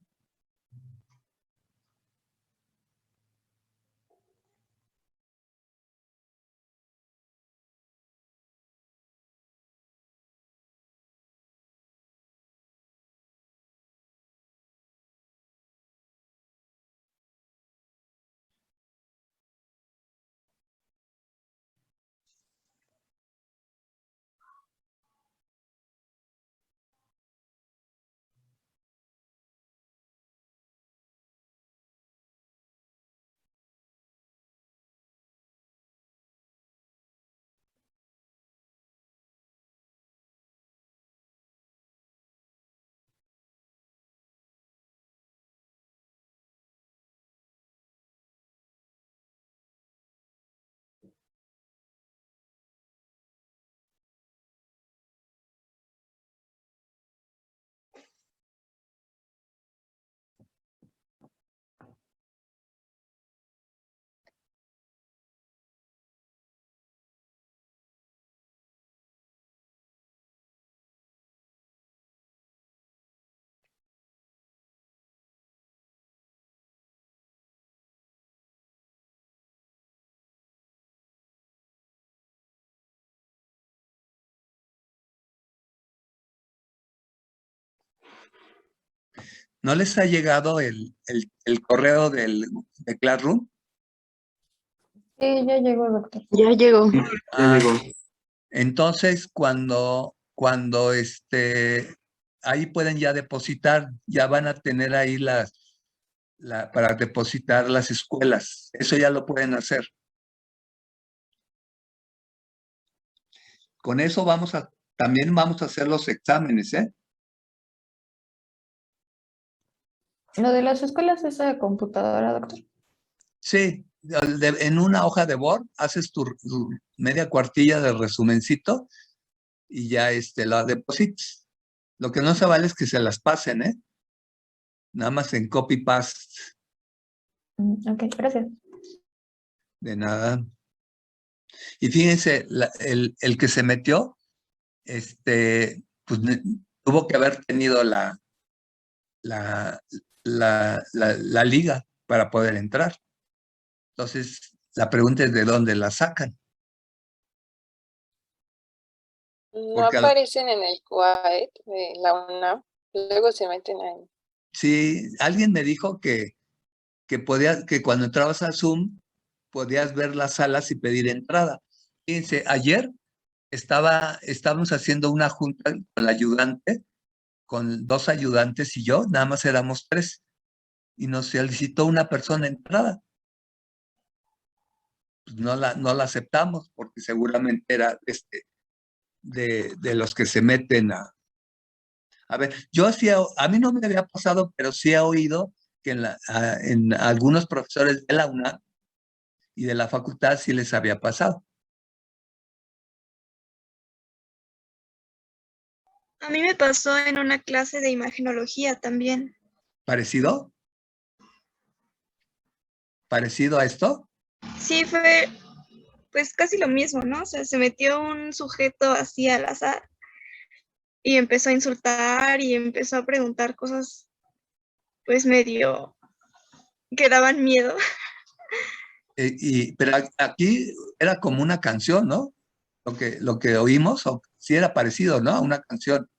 ¿No les ha llegado el correo de Classroom? Sí, ya llegó, doctor. Ya llegó. Ah, entonces, cuando ahí pueden ya depositar, ya van a tener ahí para depositar las escuelas. Eso ya lo pueden hacer. Con eso también vamos a hacer los exámenes, ¿eh? Lo de las escuelas es a computadora, doctor. Sí, en una hoja de Word haces tu media cuartilla de resumencito y ya la depositas. Lo que no se vale es que se las pasen, ¿eh? Nada más en copy-paste. Ok, gracias. De nada. Y fíjense, el que se metió, pues tuvo que haber tenido la liga para poder entrar. Entonces, la pregunta es de dónde la sacan. No Porque aparecen en el QAED de la UNAM, luego se meten ahí. sí, alguien me dijo que cuando entrabas a Zoom podías ver las salas y pedir entrada. Fíjense, ayer estábamos haciendo una junta con el ayudante, con 2 ayudantes y yo, nada más éramos 3, y nos solicitó una persona entrada. Pues no la aceptamos porque seguramente era de los que se meten a ver, a mí no me había pasado, pero sí he oído que en algunos profesores de la UNAM y de la facultad sí les había pasado. A mí me pasó en una clase de imagenología también. ¿Parecido? ¿Parecido a esto? Sí, fue pues casi lo mismo, ¿no? O sea, se metió un sujeto así al azar y empezó a insultar y empezó a preguntar cosas pues medio que daban miedo. Pero aquí era como una canción, ¿no? Lo que oímos, sí era parecido, ¿no? A una canción.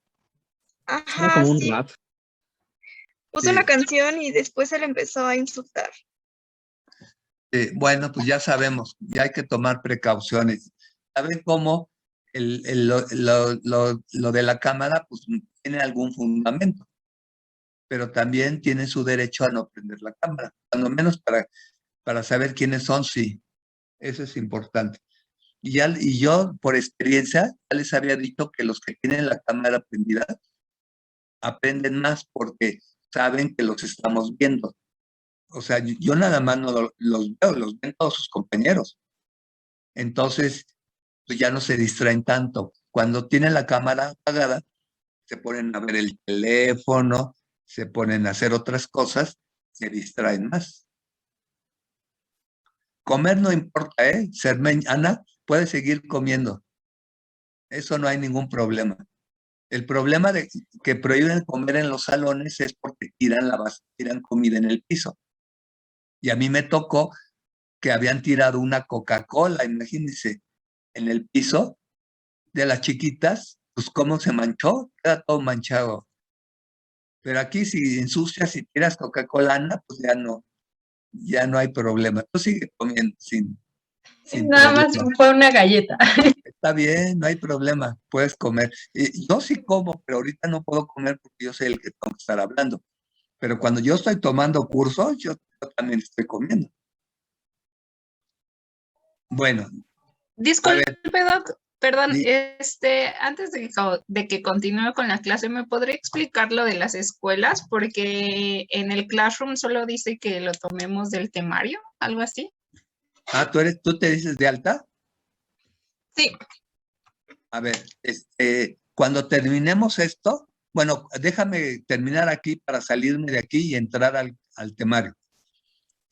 Ajá, como un sí. rap. Puso Sí. una canción y después él empezó a insultar. Bueno, pues ya sabemos, ya hay que tomar precauciones. ¿Saben cómo lo de la cámara pues tiene algún fundamento? Pero también tiene su derecho a no prender la cámara, cuando menos para saber quiénes son, sí. Eso es importante. Y yo, por experiencia, ya les había dicho que los que tienen la cámara prendida aprenden más porque saben que los estamos viendo. O sea, yo nada más no los veo, los ven todos sus compañeros. Entonces, pues ya no se distraen tanto. Cuando tienen la cámara apagada, se ponen a ver el teléfono, se ponen a hacer otras cosas, se distraen más. Comer no importa, ¿eh? Ana puede seguir comiendo. Eso no hay ningún problema. El problema de que prohíben comer en los salones es porque tiran comida en el piso. Y a mí me tocó que habían tirado una Coca-Cola, imagínense, en el piso de las chiquitas, pues cómo se manchó, queda todo manchado. Pero aquí si ensucias y tiras Coca-Cola, pues ya no hay problema. Tú sigue comiendo sin Nada más problema. fue una galleta. Está bien, no hay problema, puedes comer. Yo sí como, pero ahorita no puedo comer porque yo soy el que tengo que estar hablando. Pero cuando yo estoy tomando cursos, yo también estoy comiendo. Bueno. Disculpe, Doc, perdón, antes de que continúe con la clase, ¿me podría explicar lo de las escuelas? Porque en el Classroom solo dice que lo tomemos del temario, algo así. Ah, ¿tú te dices de alta? Sí. A ver, cuando terminemos esto, bueno, déjame terminar aquí para salirme de aquí y entrar al temario.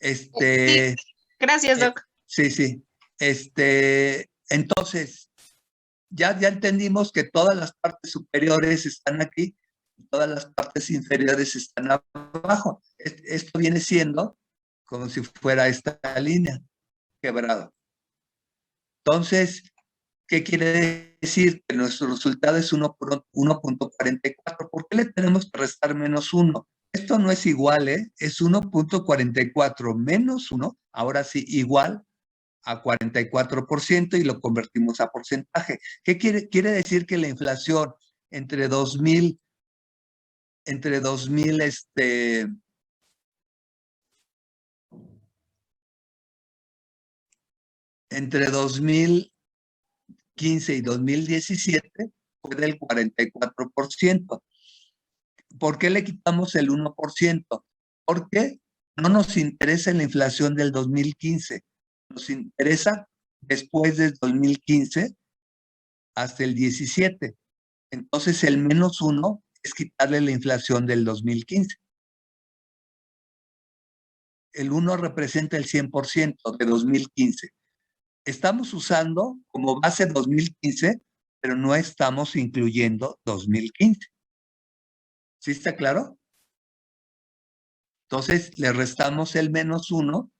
Sí. Gracias, Doc. Sí. Entonces, ya entendimos que todas las partes superiores están aquí y todas las partes inferiores están abajo. Esto viene siendo como si fuera esta línea quebrada. Entonces, ¿qué quiere decir? Que nuestro resultado es 1.44. ¿Por qué le tenemos que restar menos 1? Esto no es igual, ¿eh? Es 1.44 menos 1, ahora sí, igual a 44% y lo convertimos a porcentaje. ¿Qué quiere decir? Que la inflación entre 2000 entre 2015 y 2017 fue del 44%. ¿Por qué le quitamos el 1%? Porque no nos interesa la inflación del 2015, nos interesa después del 2015 hasta el 17. Entonces el -1 es quitarle la inflación del 2015. El 1 representa el 100% de 2015. Estamos usando como base 2015, pero no estamos incluyendo 2015. ¿Sí está claro? Entonces le restamos el -1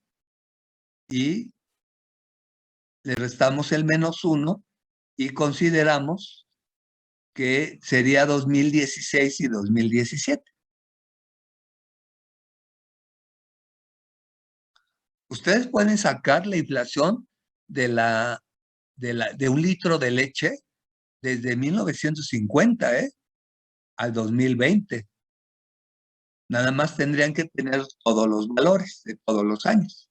y le restamos el -1 y consideramos que sería 2016 y 2017. Ustedes pueden sacar la inflación de un litro de leche desde 1950 al 2020. Nada más tendrían que tener todos los valores de todos los años.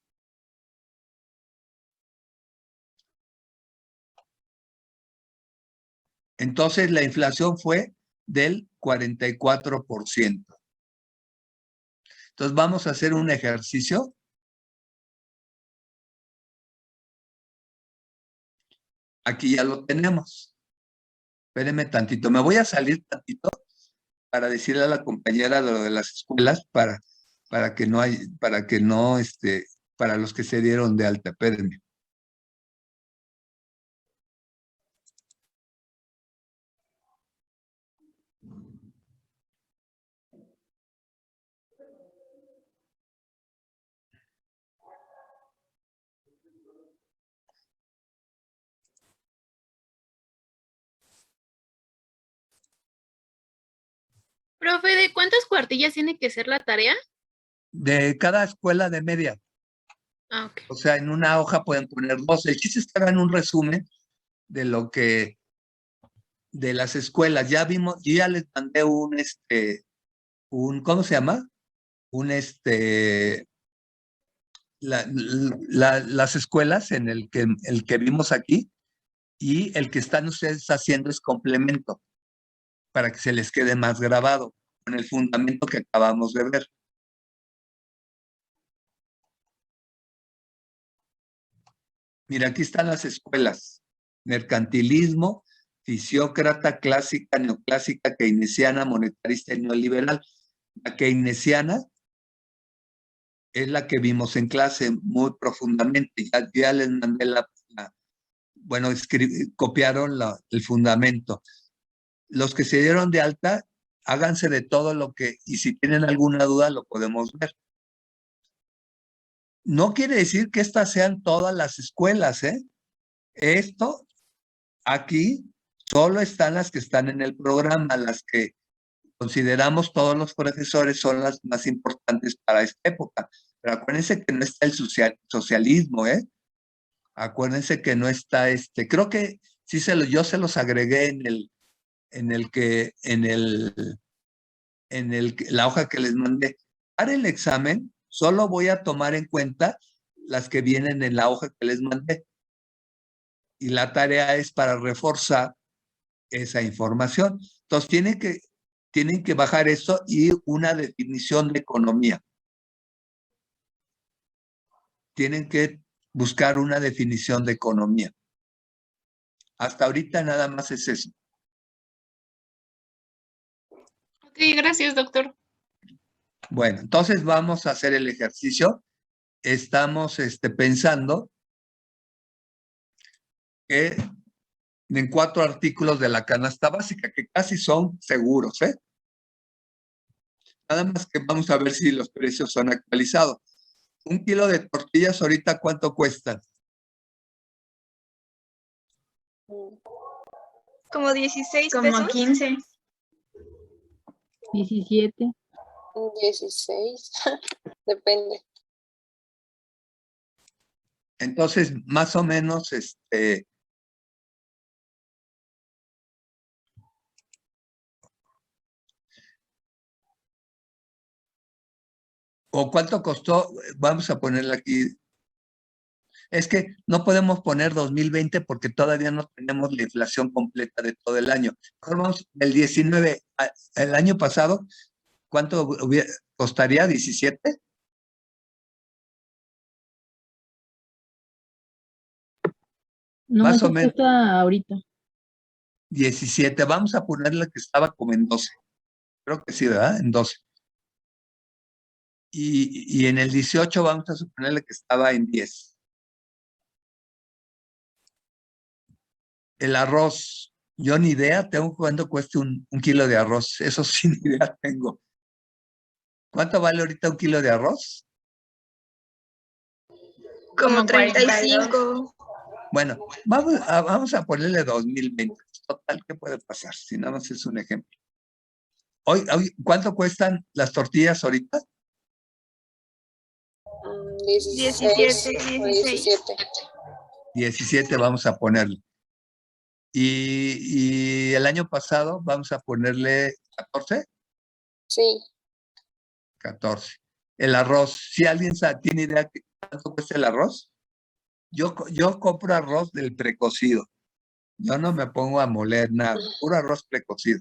Entonces la inflación fue del 44%. Entonces vamos a hacer un ejercicio. Aquí ya lo tenemos. Espérenme tantito. Me voy a salir tantito para decirle a la compañera lo de las escuelas para los que se dieron de alta. Espérenme. Profe, ¿de cuántas cuartillas tiene que ser la tarea? De cada escuela de media. Ah, ok. O sea, en una hoja pueden poner 2. El chiste es que hagan un resumen de lo que, de las escuelas. Ya vimos, yo ya les mandé ¿cómo se llama? Las escuelas en el que vimos aquí, y el que están ustedes haciendo es complemento para que se les quede más grabado con el fundamento que acabamos de ver. Mira, aquí están las escuelas: mercantilismo, fisiócrata, clásica, neoclásica, keynesiana, monetarista y neoliberal. La keynesiana es la que vimos en clase muy profundamente. Ya les mandé copiaron el fundamento. Los que se dieron de alta, háganse de todo lo que, y si tienen alguna duda lo podemos ver. No quiere decir que estas sean todas las escuelas, ¿eh? Esto, aquí, solo están las que están en el programa, las que consideramos todos los profesores son las más importantes para esta época. Pero acuérdense que no está el socialismo, ¿eh? Acuérdense que no está creo que sí yo se los agregué la hoja que les mandé. Para el examen, solo voy a tomar en cuenta las que vienen en la hoja que les mandé. Y la tarea es para reforzar esa información. Entonces, tienen que bajar eso y una definición de economía. Tienen que buscar una definición de economía. Hasta ahorita nada más es eso. Ok, gracias, doctor. Bueno, entonces vamos a hacer el ejercicio. Estamos pensando que en 4 artículos de la canasta básica, que casi son seguros, ¿eh? Nada más que vamos a ver si los precios son actualizados. 1 kilo de tortillas ahorita, ¿cuánto cuesta? Como 16 Como pesos. 15. 17. 16. Depende. Entonces, más o menos, ¿o cuánto costó? Vamos a ponerla aquí. Es que no podemos poner 2020 porque todavía no tenemos la inflación completa de todo el año. Mejor vamos el 19, el año pasado, ¿cuánto costaría? ¿17? No, Más eso o menos cuesta ahorita. 17. Vamos a ponerle que estaba como en 12. Creo que sí, ¿verdad? En 12. Y en el 18 vamos a suponerle que estaba en 10. El arroz, yo ni idea tengo cuánto cuesta un kilo de arroz. Eso sí, ni idea tengo. ¿Cuánto vale ahorita un kilo de arroz? Como 42. 35. Bueno, vamos a ponerle 2020. Total, ¿qué puede pasar? Si nada más es un ejemplo. Hoy, ¿cuánto cuestan las tortillas ahorita? 16 o 17. 17 vamos a ponerle. Y el año pasado vamos a ponerle 14. Sí. 14. El arroz, si alguien tiene idea de cuánto cuesta el arroz, yo compro arroz del precocido. Yo no me pongo a moler nada, puro arroz precocido.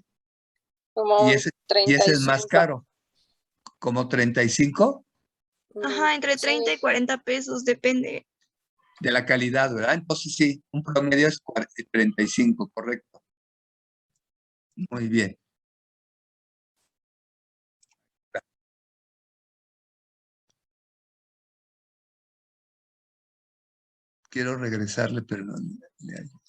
Como Y ese es más 35. caro, como 35 Ajá, entre 30 y 40 pesos, depende. de la calidad, ¿verdad? Entonces sí, un promedio es 35, correcto. Muy bien. Quiero regresarle, pero no le hallo.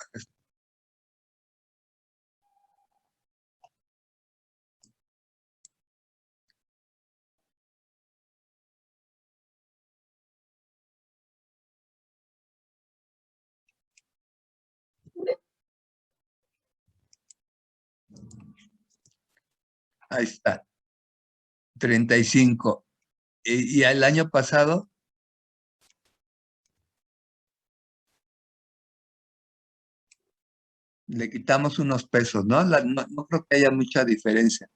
Ahí está. 35. Y el año pasado, le quitamos unos pesos, ¿no? No creo que haya mucha diferencia.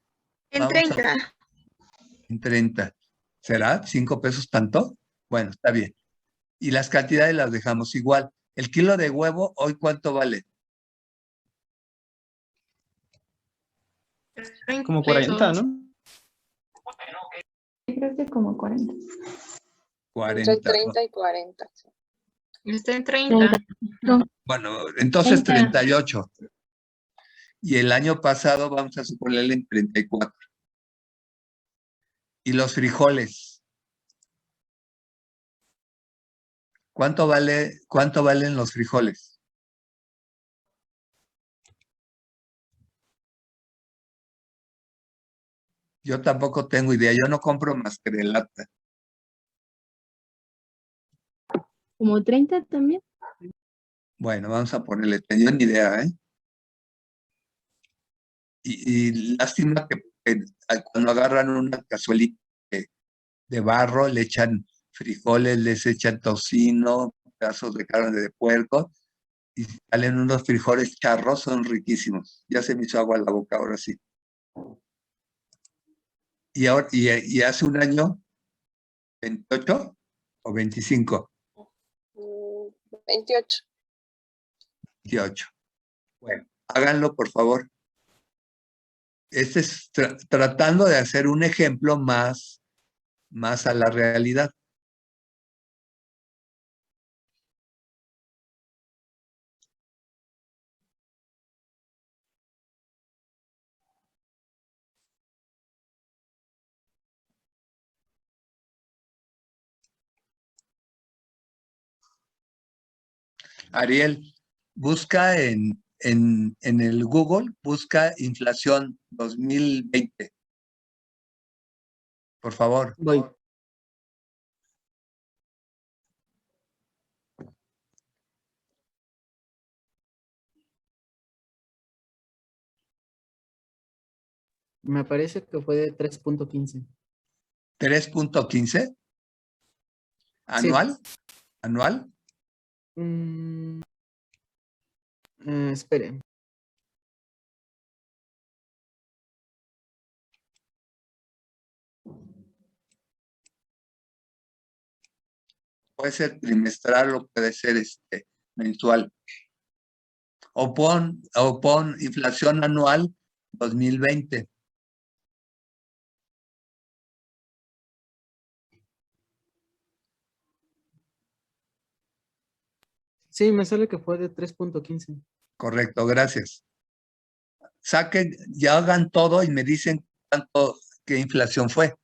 En 30. En 30. ¿Será? ¿5 pesos tanto? Bueno, está bien. Y las cantidades las dejamos igual. El kilo de huevo, ¿hoy cuánto vale? Como 40, ¿no? Creo que como 40. 40. Entre 30 y 40. Está en 30. Bueno, entonces 30. 38. Y el año pasado vamos a suponerle en 34. Y los frijoles. ¿Cuánto valen los frijoles? Yo tampoco tengo idea. Yo no compro más que de lata. Como 30 también. Bueno, vamos a ponerle. Tenía ni idea, ¿eh? Y lástima que cuando agarran una cazuelita de barro, le echan frijoles, les echan tocino, pedazos de carne de puerco, y salen unos frijoles charros, son riquísimos. Ya se me hizo agua en la boca, ahora sí. Y hace un año, 28 o 25. 28. 28. Bueno, háganlo, por favor. Este es tratando de hacer un ejemplo más a la realidad. Ariel, busca en el Google, busca inflación 2020. Por favor. Voy. Me parece que fue de 3.15. 3.15. ¿Anual? ¿Anual? Espere. Puede ser trimestral o puede ser mensual. O pon inflación anual 2020. Sí, me sale que fue de 3.15. Correcto, gracias. Saquen, ya hagan todo y me dicen qué inflación fue.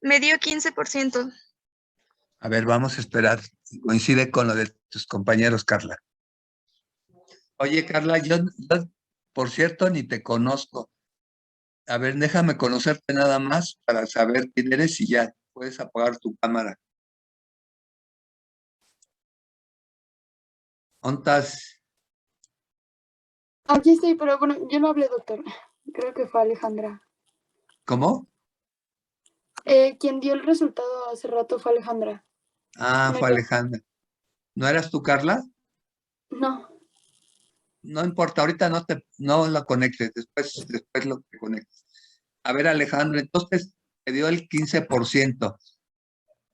Me dio 15%. A ver, vamos a esperar. Coincide con lo de tus compañeros, Carla. Oye, Carla, yo, por cierto, ni te conozco. A ver, déjame conocerte nada más para saber quién eres y ya puedes apagar tu cámara. ¿Dónde estás? Aquí estoy, pero bueno, yo no hablé, doctor. Creo que fue Alejandra. ¿Cómo? Quien dio el resultado hace rato fue Alejandra. Ah, fue Alejandra. ¿No eras tú, Carla? No. No importa, ahorita no la conectes, después lo que conectes. A ver, Alejandra, entonces te dio el 15%.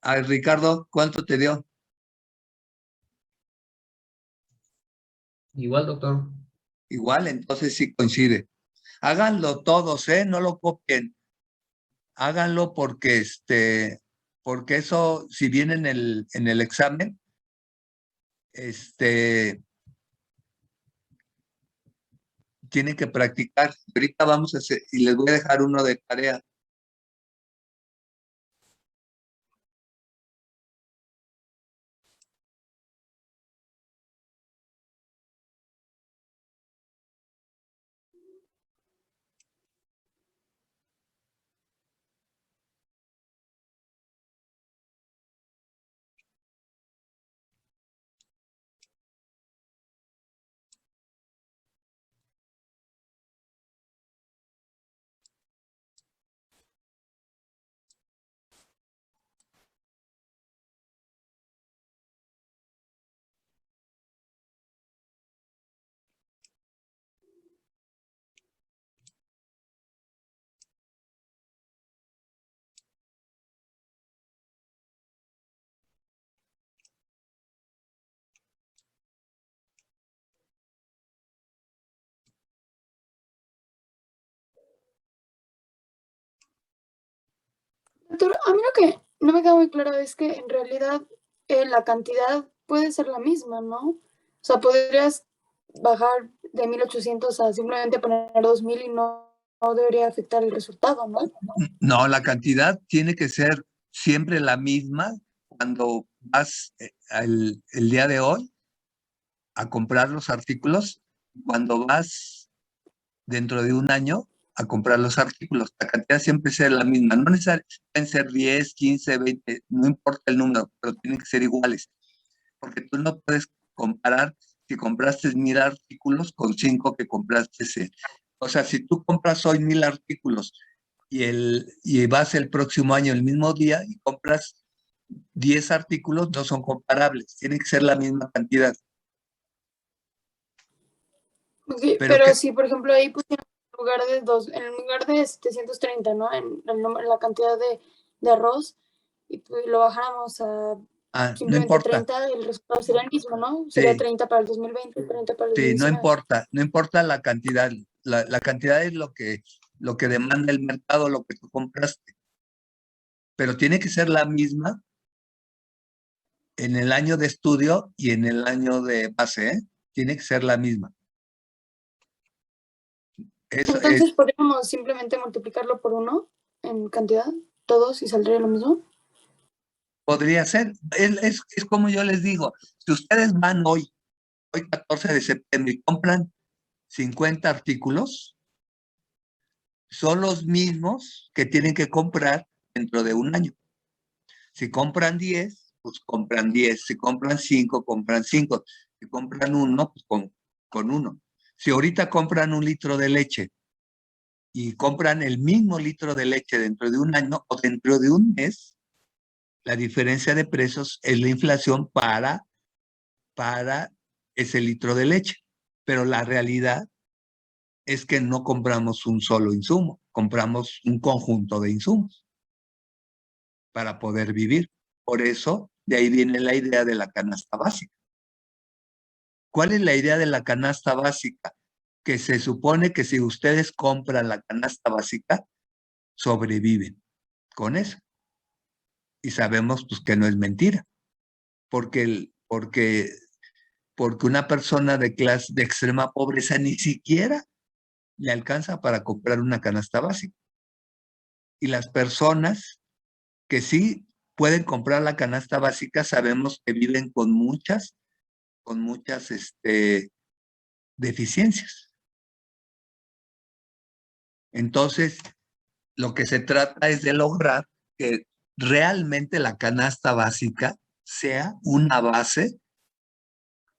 A ver, Ricardo, ¿cuánto te dio? Igual, doctor. Igual, entonces sí coincide. Háganlo todos, no lo copien. Háganlo porque porque eso, si viene en el examen, tienen que practicar. Ahorita vamos a hacer, y les voy a dejar uno de tarea. Doctor, a mí lo que no me queda muy claro es que en realidad la cantidad puede ser la misma, ¿no? O sea, podrías bajar de 1800 a simplemente poner 2000 y no debería afectar el resultado, ¿no? No, la cantidad tiene que ser siempre la misma cuando vas el día de hoy a comprar los artículos, cuando vas dentro de un año a comprar los artículos. La cantidad siempre será la misma. No necesariamente pueden ser 10, 15, 20, no importa el número, pero tienen que ser iguales. Porque tú no puedes comparar si compraste 1000 artículos con 5 que compraste. O sea, si tú compras hoy 1000 artículos y vas el próximo año el mismo día y compras 10 artículos, no son comparables. Tiene que ser la misma cantidad. Ok, Pero pero que si, por ejemplo, ahí pusieron en lugar de 730, ¿no? En la cantidad de arroz, y pues lo bajáramos a no simplemente importa. 30, el resultado sería el mismo, ¿no? Sería Sí, 30 para el 2020, 30 para el sí, no 2019. importa, no importa la cantidad. La cantidad es lo que demanda el mercado, lo que tú compraste. Pero tiene que ser la misma en el año de estudio y en el año de base, ¿eh? Tiene que ser la misma. Eso es, Entonces, ¿podríamos simplemente multiplicarlo por 1 en cantidad, todos, y saldría lo mismo? podría ser. Es como yo les digo, si ustedes van hoy 14 de septiembre, y compran 50 artículos, son los mismos que tienen que comprar dentro de un año. Si compran 10, pues compran 10. Si compran 5, compran 5. Si compran 1, pues con 1. Si ahorita compran 1 litro de leche y compran el mismo litro de leche dentro de un año o dentro de un mes, la diferencia de precios es la inflación para ese litro de leche. Pero la realidad es que no compramos un solo insumo, compramos un conjunto de insumos para poder vivir. Por eso, de ahí viene la idea de la canasta básica. ¿Cuál es la idea de la canasta básica? Que se supone que si ustedes compran la canasta básica, sobreviven con eso. Y sabemos pues que no es mentira, porque una persona de clase de extrema pobreza ni siquiera le alcanza para comprar una canasta básica. Y las personas que sí pueden comprar la canasta básica, sabemos que viven con muchas deficiencias. Entonces, lo que se trata es de lograr que realmente la canasta básica sea una base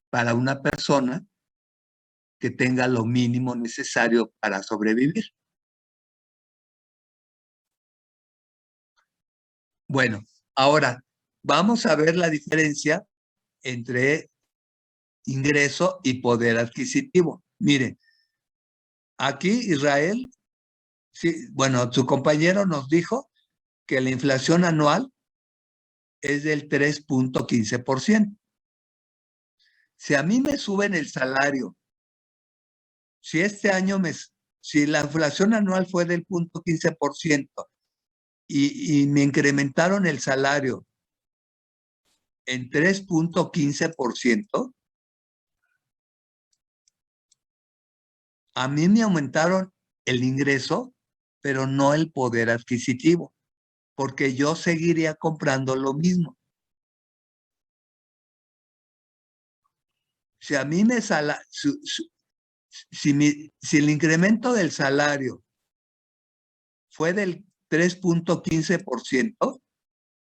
para una persona que tenga lo mínimo necesario para sobrevivir. Bueno, ahora vamos a ver la diferencia entre ingreso y poder adquisitivo. Miren, aquí Israel, sí, bueno, su compañero nos dijo que la inflación anual es del 3.15%. Si a mí me suben el salario, si este año si la inflación anual fue del 0.15% y me incrementaron el salario en 3.15%, a mí me aumentaron el ingreso, pero no el poder adquisitivo, porque yo seguiría comprando lo mismo. Si a mí si el incremento del salario fue del 3.15%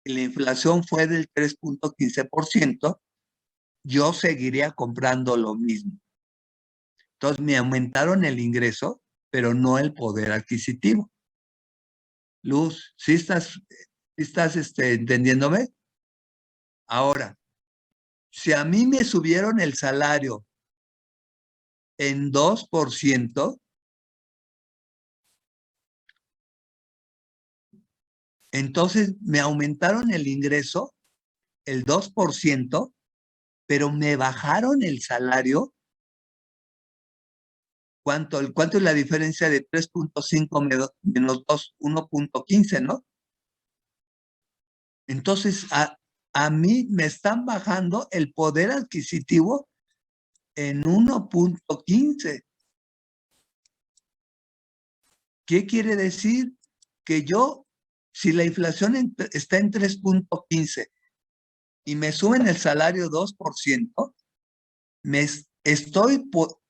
y la inflación fue del 3.15%, yo seguiría comprando lo mismo. Entonces me aumentaron el ingreso, pero no el poder adquisitivo. Luz, ¿sí estás entendiéndome? Ahora, si a mí me subieron el salario en 2%, entonces me aumentaron el ingreso el 2%, pero me bajaron el salario. ¿Cuánto es la diferencia de 3.5 menos 2? 1.15, ¿no? Entonces, a mí me están bajando el poder adquisitivo en 1.15. ¿Qué quiere decir? Que yo, si la inflación está en 3.15 y me suben el salario 2%,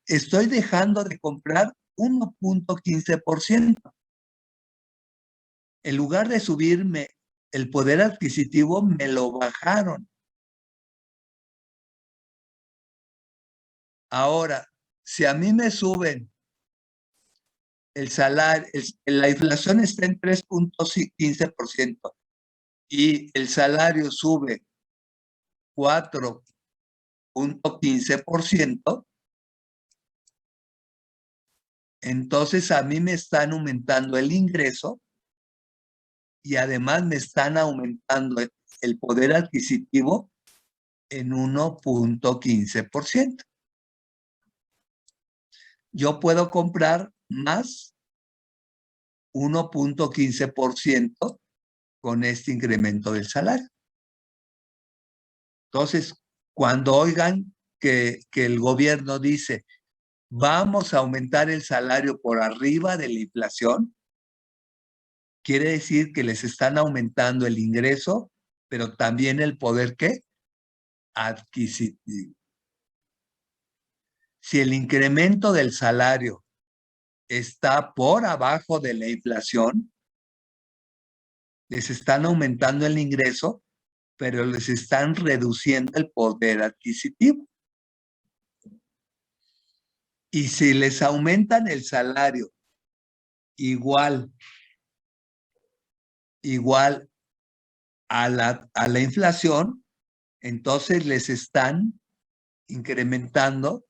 estoy dejando de comprar 1.15%. En lugar de subirme el poder adquisitivo, me lo bajaron. Ahora, si a mí me suben el salario, la inflación está en 3.15% y el salario sube 4.15%, Entonces a mí me están aumentando el ingreso y además me están aumentando el poder adquisitivo en 1.15%. Yo puedo comprar más 1.15% con este incremento del salario. Entonces, cuando oigan que el gobierno dice, vamos a aumentar el salario por arriba de la inflación, quiere decir que les están aumentando el ingreso, pero también el poder, ¿qué? Adquisitivo. Si el incremento del salario está por abajo de la inflación, les están aumentando el ingreso, pero les están reduciendo el poder adquisitivo. Y si les aumentan el salario igual a la inflación, entonces les están incrementando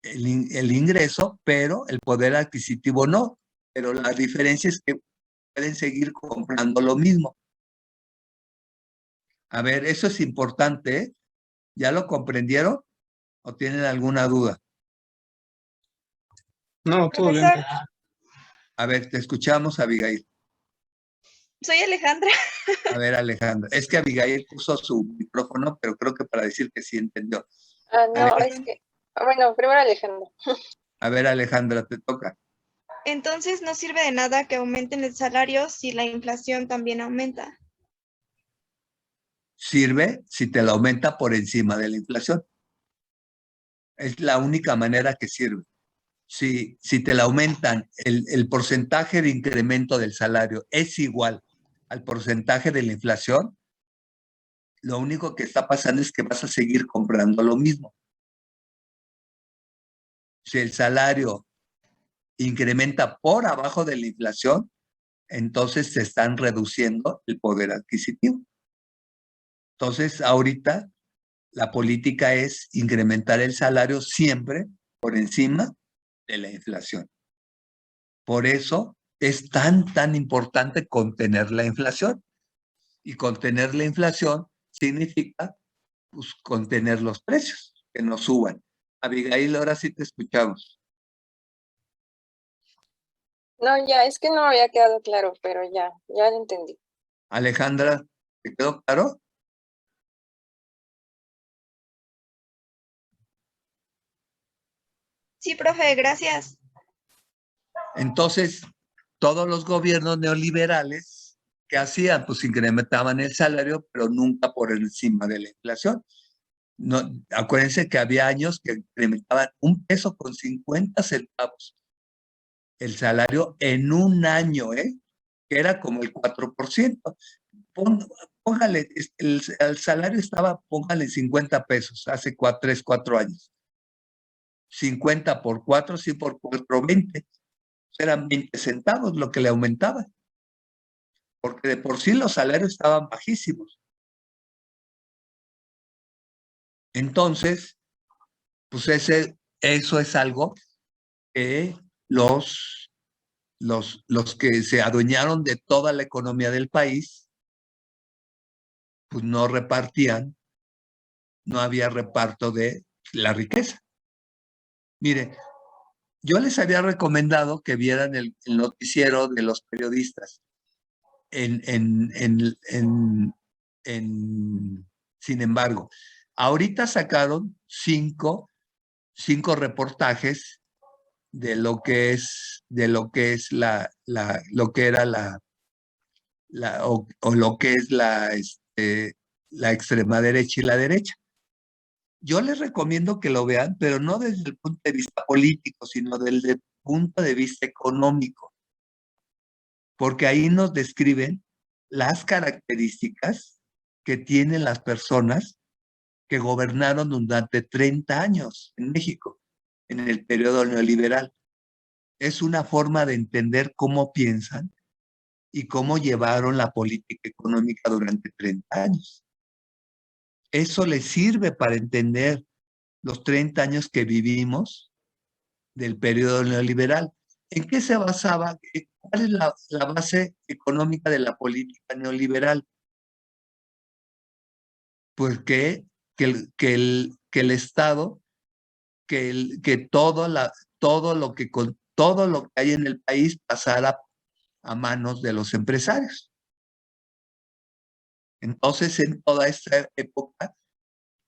el ingreso, pero el poder adquisitivo no. Pero la diferencia es que pueden seguir comprando lo mismo. A ver, eso es importante, ¿eh? ¿Ya lo comprendieron o tienen alguna duda? No, todo bien. A ver, te escuchamos, Abigail. Soy Alejandra. A ver, Alejandra. Es que Abigail puso su micrófono, pero creo que para decir que sí entendió. No, es que... Bueno, primero Alejandra. A ver, Alejandra, te toca. Entonces no sirve de nada que aumenten el salario si la inflación también aumenta. Sirve si te la aumenta por encima de la inflación. Es la única manera que sirve. Si te la aumentan, el porcentaje de incremento del salario es igual al porcentaje de la inflación, lo único que está pasando es que vas a seguir comprando lo mismo. Si el salario incrementa por abajo de la inflación, entonces se están reduciendo el poder adquisitivo. Entonces, ahorita la política es incrementar el salario siempre por encima de la inflación. Por eso es tan importante contener la inflación. Y contener la inflación significa pues, contener los precios, que no suban. Abigail, ahora sí te escuchamos. No, ya, es que no me había quedado claro, pero ya lo entendí. Alejandra, ¿te quedó claro? Sí, profe, gracias. Entonces, todos los gobiernos neoliberales, ¿qué hacían? Pues incrementaban el salario, pero nunca por encima de la inflación. No, acuérdense que había años que incrementaban 1.50 pesos el salario en un año, que era como el 4%. Póngale, el salario estaba, póngale 50 pesos, hace 3, 4 años. 50 por 4, sí por 4, 20. Eran 20 centavos lo que le aumentaba. Porque de por sí los salarios estaban bajísimos. Entonces, pues eso es algo que los que se adueñaron de toda la economía del país, pues no repartían, no había reparto de la riqueza. Mire, yo les había recomendado que vieran el noticiero de los periodistas sin embargo, ahorita sacaron cinco reportajes de lo que es lo que era lo que es la extrema derecha y la derecha. Yo les recomiendo que lo vean, pero no desde el punto de vista político, sino desde el punto de vista económico, porque ahí nos describen las características que tienen las personas que gobernaron durante 30 años en México, en el periodo neoliberal. Es una forma de entender cómo piensan y cómo llevaron la política económica durante 30 años. Eso les sirve para entender los 30 años que vivimos del periodo neoliberal. ¿En qué se basaba? ¿Cuál es la base económica de la política neoliberal? Pues que el Estado, que todo lo que hay en el país pasara a manos de los empresarios. Entonces, en toda esta época,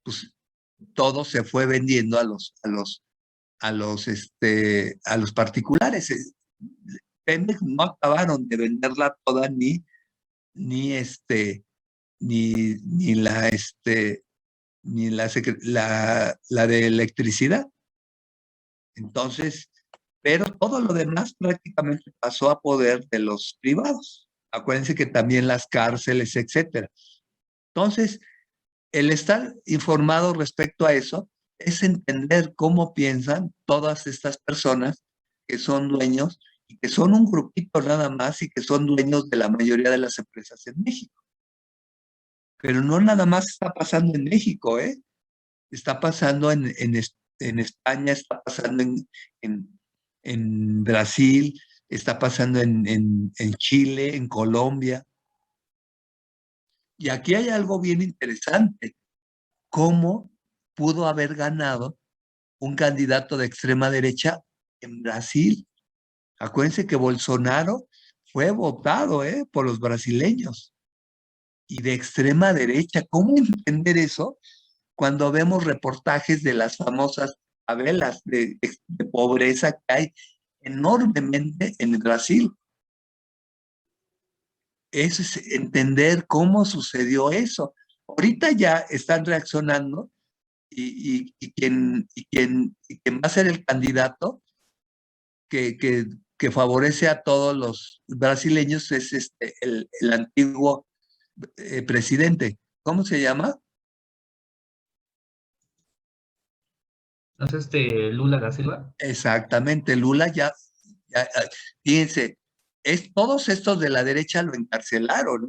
pues todo se fue vendiendo a los particulares. Pemex no acabaron de venderla toda ni la de electricidad. Entonces, pero todo lo demás prácticamente pasó a poder de los privados. Acuérdense que también las cárceles, etcétera. Entonces, el estar informado respecto a eso es entender cómo piensan todas estas personas que son dueños y que son un grupito nada más y que son dueños de la mayoría de las empresas en México. Pero no nada más está pasando en México, ¿eh? Está pasando en España, está pasando en Brasil, está pasando en Chile, en Colombia. Y aquí hay algo bien interesante. ¿Cómo pudo haber ganado un candidato de extrema derecha en Brasil? Acuérdense que Bolsonaro fue votado por los brasileños y de extrema derecha. ¿Cómo entender eso cuando vemos reportajes de las famosas favelas de pobreza que hay enormemente en Brasil? Eso es entender cómo sucedió eso. Ahorita ya están reaccionando y quien va a ser el candidato que favorece a todos los brasileños es el antiguo presidente. ¿Cómo se llama? ¿No es Lula da Silva? Exactamente, Lula ya fíjense, todos estos de la derecha lo encarcelaron,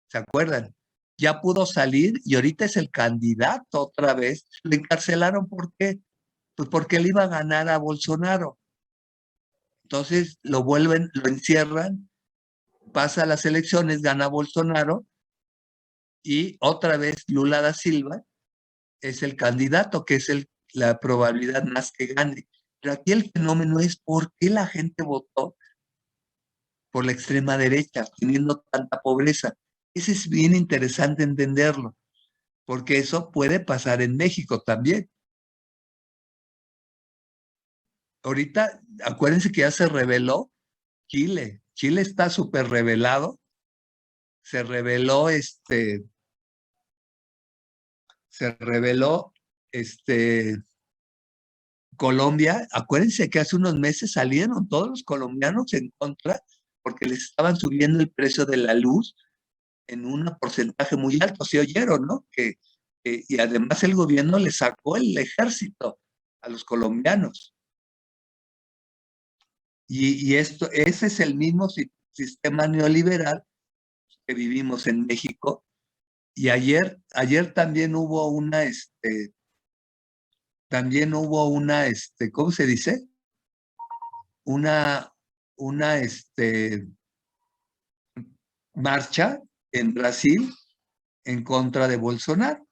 ¿se acuerdan? Ya pudo salir y ahorita es el candidato otra vez. Lo encarcelaron, ¿por qué? Pues porque le iba a ganar a Bolsonaro. Entonces lo encierran, pasa las elecciones, gana Bolsonaro y otra vez Lula da Silva es el candidato, que es la probabilidad más que gane. Pero aquí el fenómeno es por qué la gente votó por la extrema derecha, teniendo tanta pobreza. Ese es bien interesante entenderlo, porque eso puede pasar en México también. Ahorita, acuérdense que ya se reveló Chile. Chile está súper revelado. Se reveló Colombia. Acuérdense que hace unos meses salieron todos los colombianos en contra porque les estaban subiendo el precio de la luz en un porcentaje muy alto. ¿Sí oyeron, no? Y además el gobierno le sacó el ejército a los colombianos. Y ese es el mismo sistema neoliberal que vivimos en México. Y ayer también hubo ¿cómo se dice? Una marcha en Brasil en contra de Bolsonaro.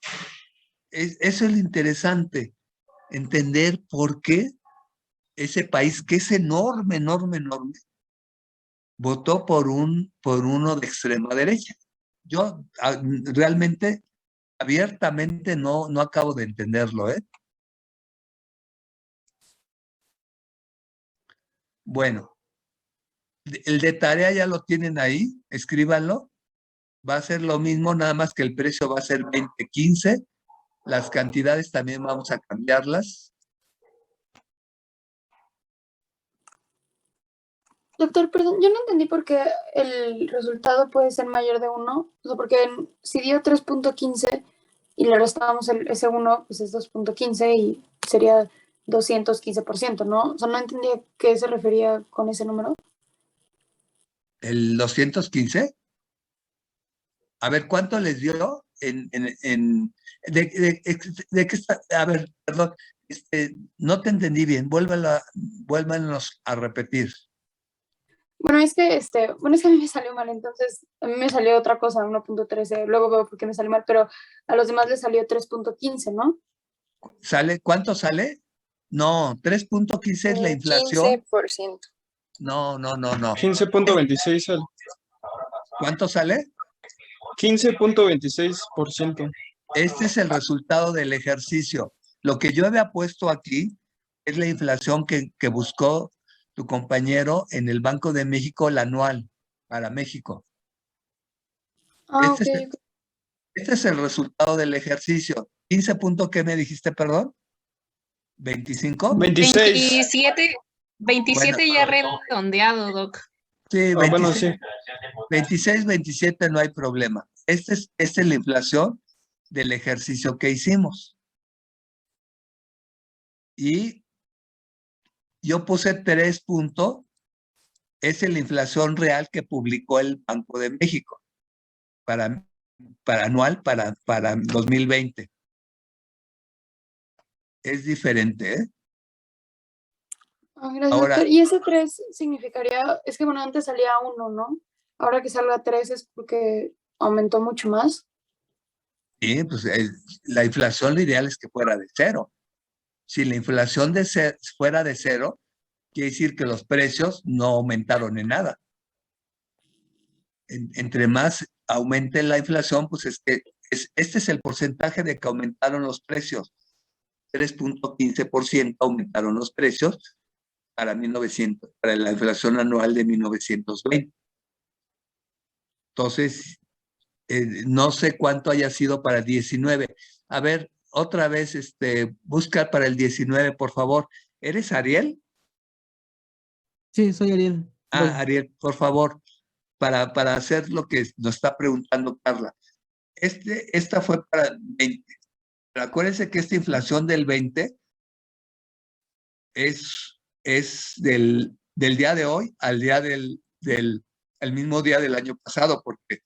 Eso es lo interesante, entender por qué ese país, que es enorme, enorme, votó por uno de extrema derecha. Yo realmente, abiertamente, no acabo de entenderlo, ¿eh? Bueno, el de tarea ya lo tienen ahí, escríbanlo. Va a ser lo mismo, nada más que el precio va a ser 20.15. Las cantidades también vamos a cambiarlas. Doctor, perdón, yo no entendí por qué el resultado puede ser mayor de 1. O sea, porque si dio 3.15 y le restamos ese 1, pues es 2.15 y sería 215%, ¿no? O sea, no entendía a qué se refería con ese número. ¿El 215? A ver, ¿cuánto les dio de qué está? A ver, perdón, No te entendí bien, vuélvanos a repetir. Bueno, es que a mí me salió mal, entonces a mí me salió otra cosa, 1.13, luego veo por qué me salió mal, pero a los demás les salió 3.15, ¿no? ¿Cuánto sale? No, 3.15 es la inflación. 15%. No. 15.26 sale. ¿Cuánto sale? 15.26%. Este es el resultado del ejercicio. Lo que yo había puesto aquí es la inflación que buscó tu compañero en el Banco de México, la anual, para México. Este es el resultado del ejercicio. 15 puntos, ¿qué me dijiste, perdón? ¿25? 27 Bueno. ya redondeado, Doc. Sí, 26, bueno, sí. 26, 27 no hay problema. Esta es la inflación del ejercicio que hicimos. Y yo puse 3 puntos. Es la inflación real que publicó el Banco de México para anual para 2020. Es diferente, ¿eh? Gracias, Ahora, doctor. Y ese 3 significaría, es que bueno, antes salía 1, ¿no? Ahora que salga 3 es porque aumentó mucho más. sí, pues la inflación lo ideal es que fuera de 0. Si la inflación fuera de 0, quiere decir que los precios no aumentaron en nada. Entre más aumente la inflación, pues este es el porcentaje de que aumentaron los precios. 3.15% aumentaron los precios para la inflación anual de 1920. Entonces, no sé cuánto haya sido para el 19. A ver, otra vez, busca para el 19, por favor. ¿Eres Ariel? Sí, soy Ariel. Voy. Ariel, por favor, para hacer lo que nos está preguntando Carla. Esta fue para 20. Pero acuérdense que esta inflación del 20 es del día de hoy al día el mismo día del año pasado, porque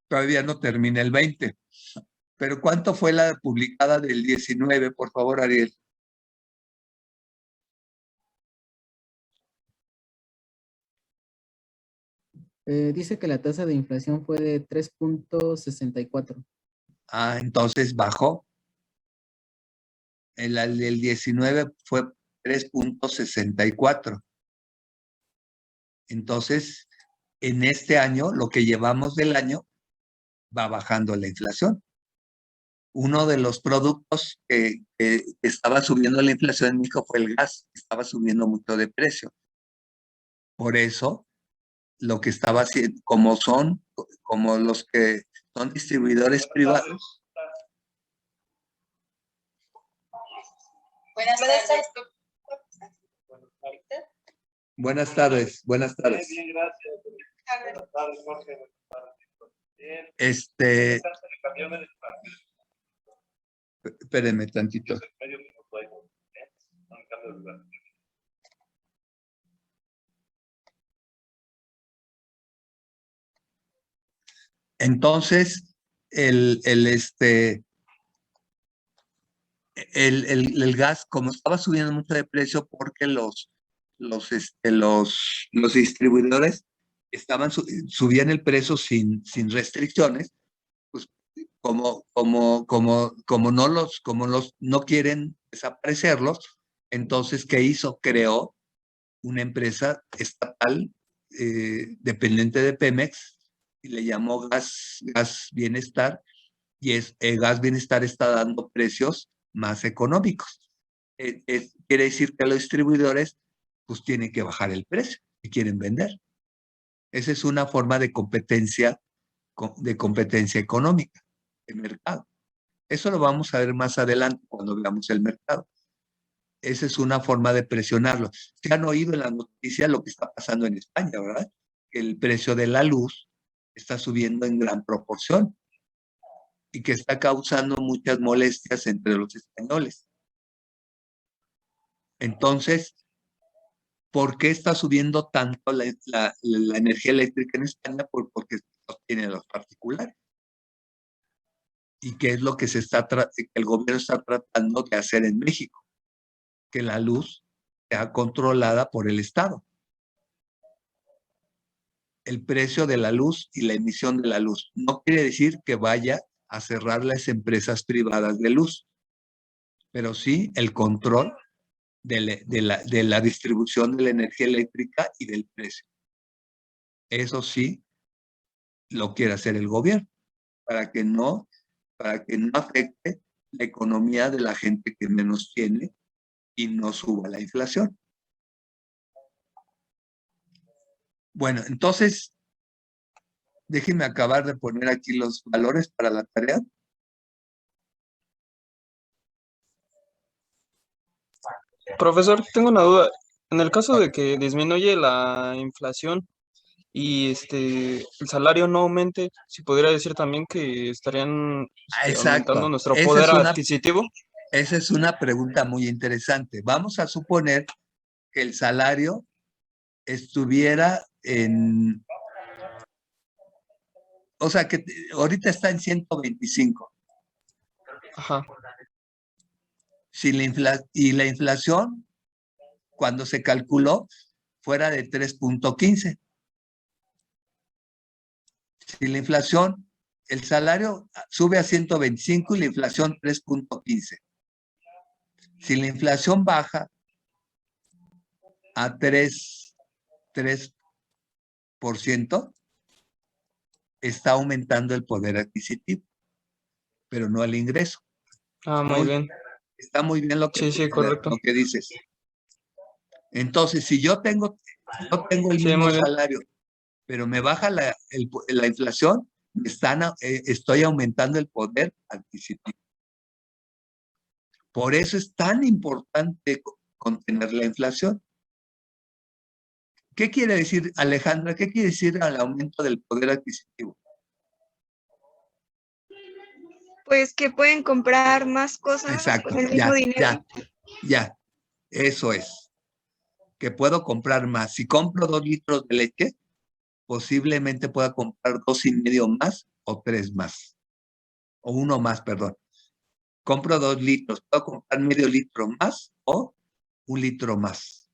todavía no termina el 20. Pero ¿cuánto fue la publicada del 19, por favor, Ariel? Dice que la tasa de inflación fue de 3.64. Entonces bajó. El 19 fue 3.64. Entonces, en este año, lo que llevamos del año, va bajando la inflación. Uno de los productos que estaba subiendo la inflación en México fue el gas, estaba subiendo mucho de precio. Por eso, lo que estaba haciendo, como los que son distribuidores privados. Buenas tardes. Buenas tardes, buenas tardes. Bien, gracias. Buenas tardes, Jorge. Bien. Espérenme tantito. Entonces, el gas, como estaba subiendo mucho de precio porque los distribuidores subían el precio sin restricciones, pues como no quieren desaparecerlos, entonces, ¿qué hizo? Creó una empresa estatal dependiente de Pemex y le llamó Gas Bienestar, y Gas Bienestar está dando precios más económicos. Quiere decir que los distribuidores pues tienen que bajar el precio si quieren vender. Esa es una forma de competencia económica, de mercado. Eso lo vamos a ver más adelante cuando veamos el mercado. Esa es una forma de presionarlo. Se han oído en la noticia lo que está pasando en España, ¿verdad? Que el precio de la luz está subiendo en gran proporción y que está causando muchas molestias entre los españoles. Entonces, ¿por qué está subiendo tanto la energía eléctrica en España? Porque tienen los particulares. ¿Y qué es lo que el gobierno está tratando de hacer en México? que la luz sea controlada por el Estado. El precio de la luz y la emisión de la luz. No quiere decir que vaya a cerrar las empresas privadas de luz, pero sí el control de la distribución de la energía eléctrica y del precio. Eso sí lo quiere hacer el gobierno, para que no afecte la economía de la gente que menos tiene y no suba la inflación. Bueno, entonces, déjenme acabar de poner aquí los valores para la tarea. Profesor, tengo una duda. En el caso de que disminuye la inflación y el salario no aumente, ¿se podría decir también que estarían aumentando nuestro poder adquisitivo? Esa es una pregunta muy interesante. Vamos a suponer que el salario estuviera en... O sea, que ahorita está en 125. Ajá. Y la inflación, cuando se calculó, fuera de 3.15. Si la inflación, el salario sube a 125 y la inflación 3.15. Si la inflación baja a 3%, está aumentando el poder adquisitivo, pero no el ingreso. Ah, muy bien. Está muy bien lo que, correcto. Lo que dices. Entonces, si yo tengo el mismo salario, pero me baja la inflación, estoy aumentando el poder adquisitivo. Por eso es tan importante contener la inflación. ¿Qué quiere decir, Alejandra? ¿Qué quiere decir el aumento del poder adquisitivo? Pues que pueden comprar más cosas. Exacto, con el mismo dinero. Ya, eso es. Que puedo comprar más. Si compro 2 litros de leche, posiblemente pueda comprar 2,5 más o 3 más. O 1 más, perdón. Compro 2 litros, puedo comprar medio litro más o 1 litro más.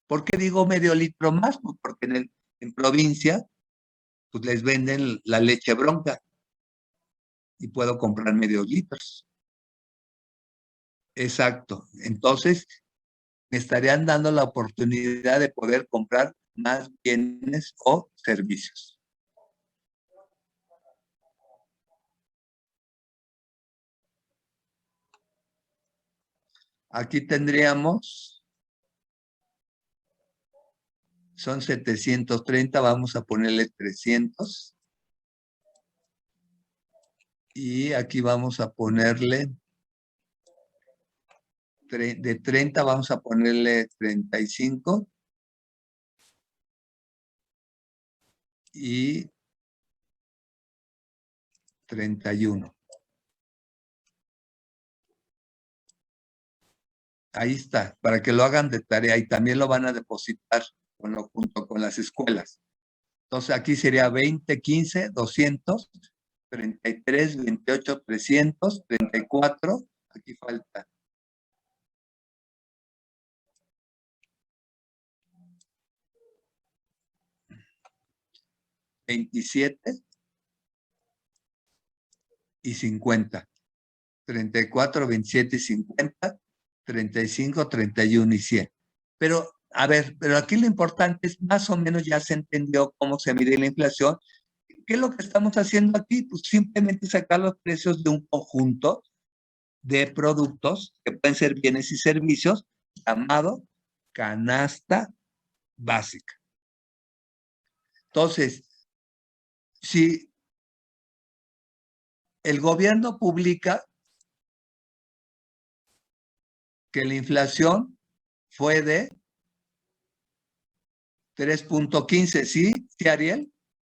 ¿Por qué digo medio litro más? Pues porque en provincia pues les venden la leche bronca y puedo comprar medio litros. Exacto. Entonces, me estarían dando la oportunidad de poder comprar más bienes o servicios. Aquí tendríamos, son 730, vamos a ponerle 300. Y aquí vamos a ponerle, de 30 vamos a ponerle 35. Y 31. Ahí está, para que lo hagan de tarea y también lo van a depositar junto con las escuelas. Entonces aquí sería 20, 15, 200, 33, 28, 300, 34, aquí falta. $27 y 50. 34, 27 y 50, 35, 31 y 100. Pero, a ver, pero aquí lo importante es más o menos ya se entendió cómo se mide la inflación. ¿Qué es lo que estamos haciendo aquí? Pues simplemente sacar los precios de un conjunto de productos que pueden ser bienes y servicios llamado canasta básica. Entonces, si el gobierno publica que la inflación fue de 3.15, ¿sí, Ariel?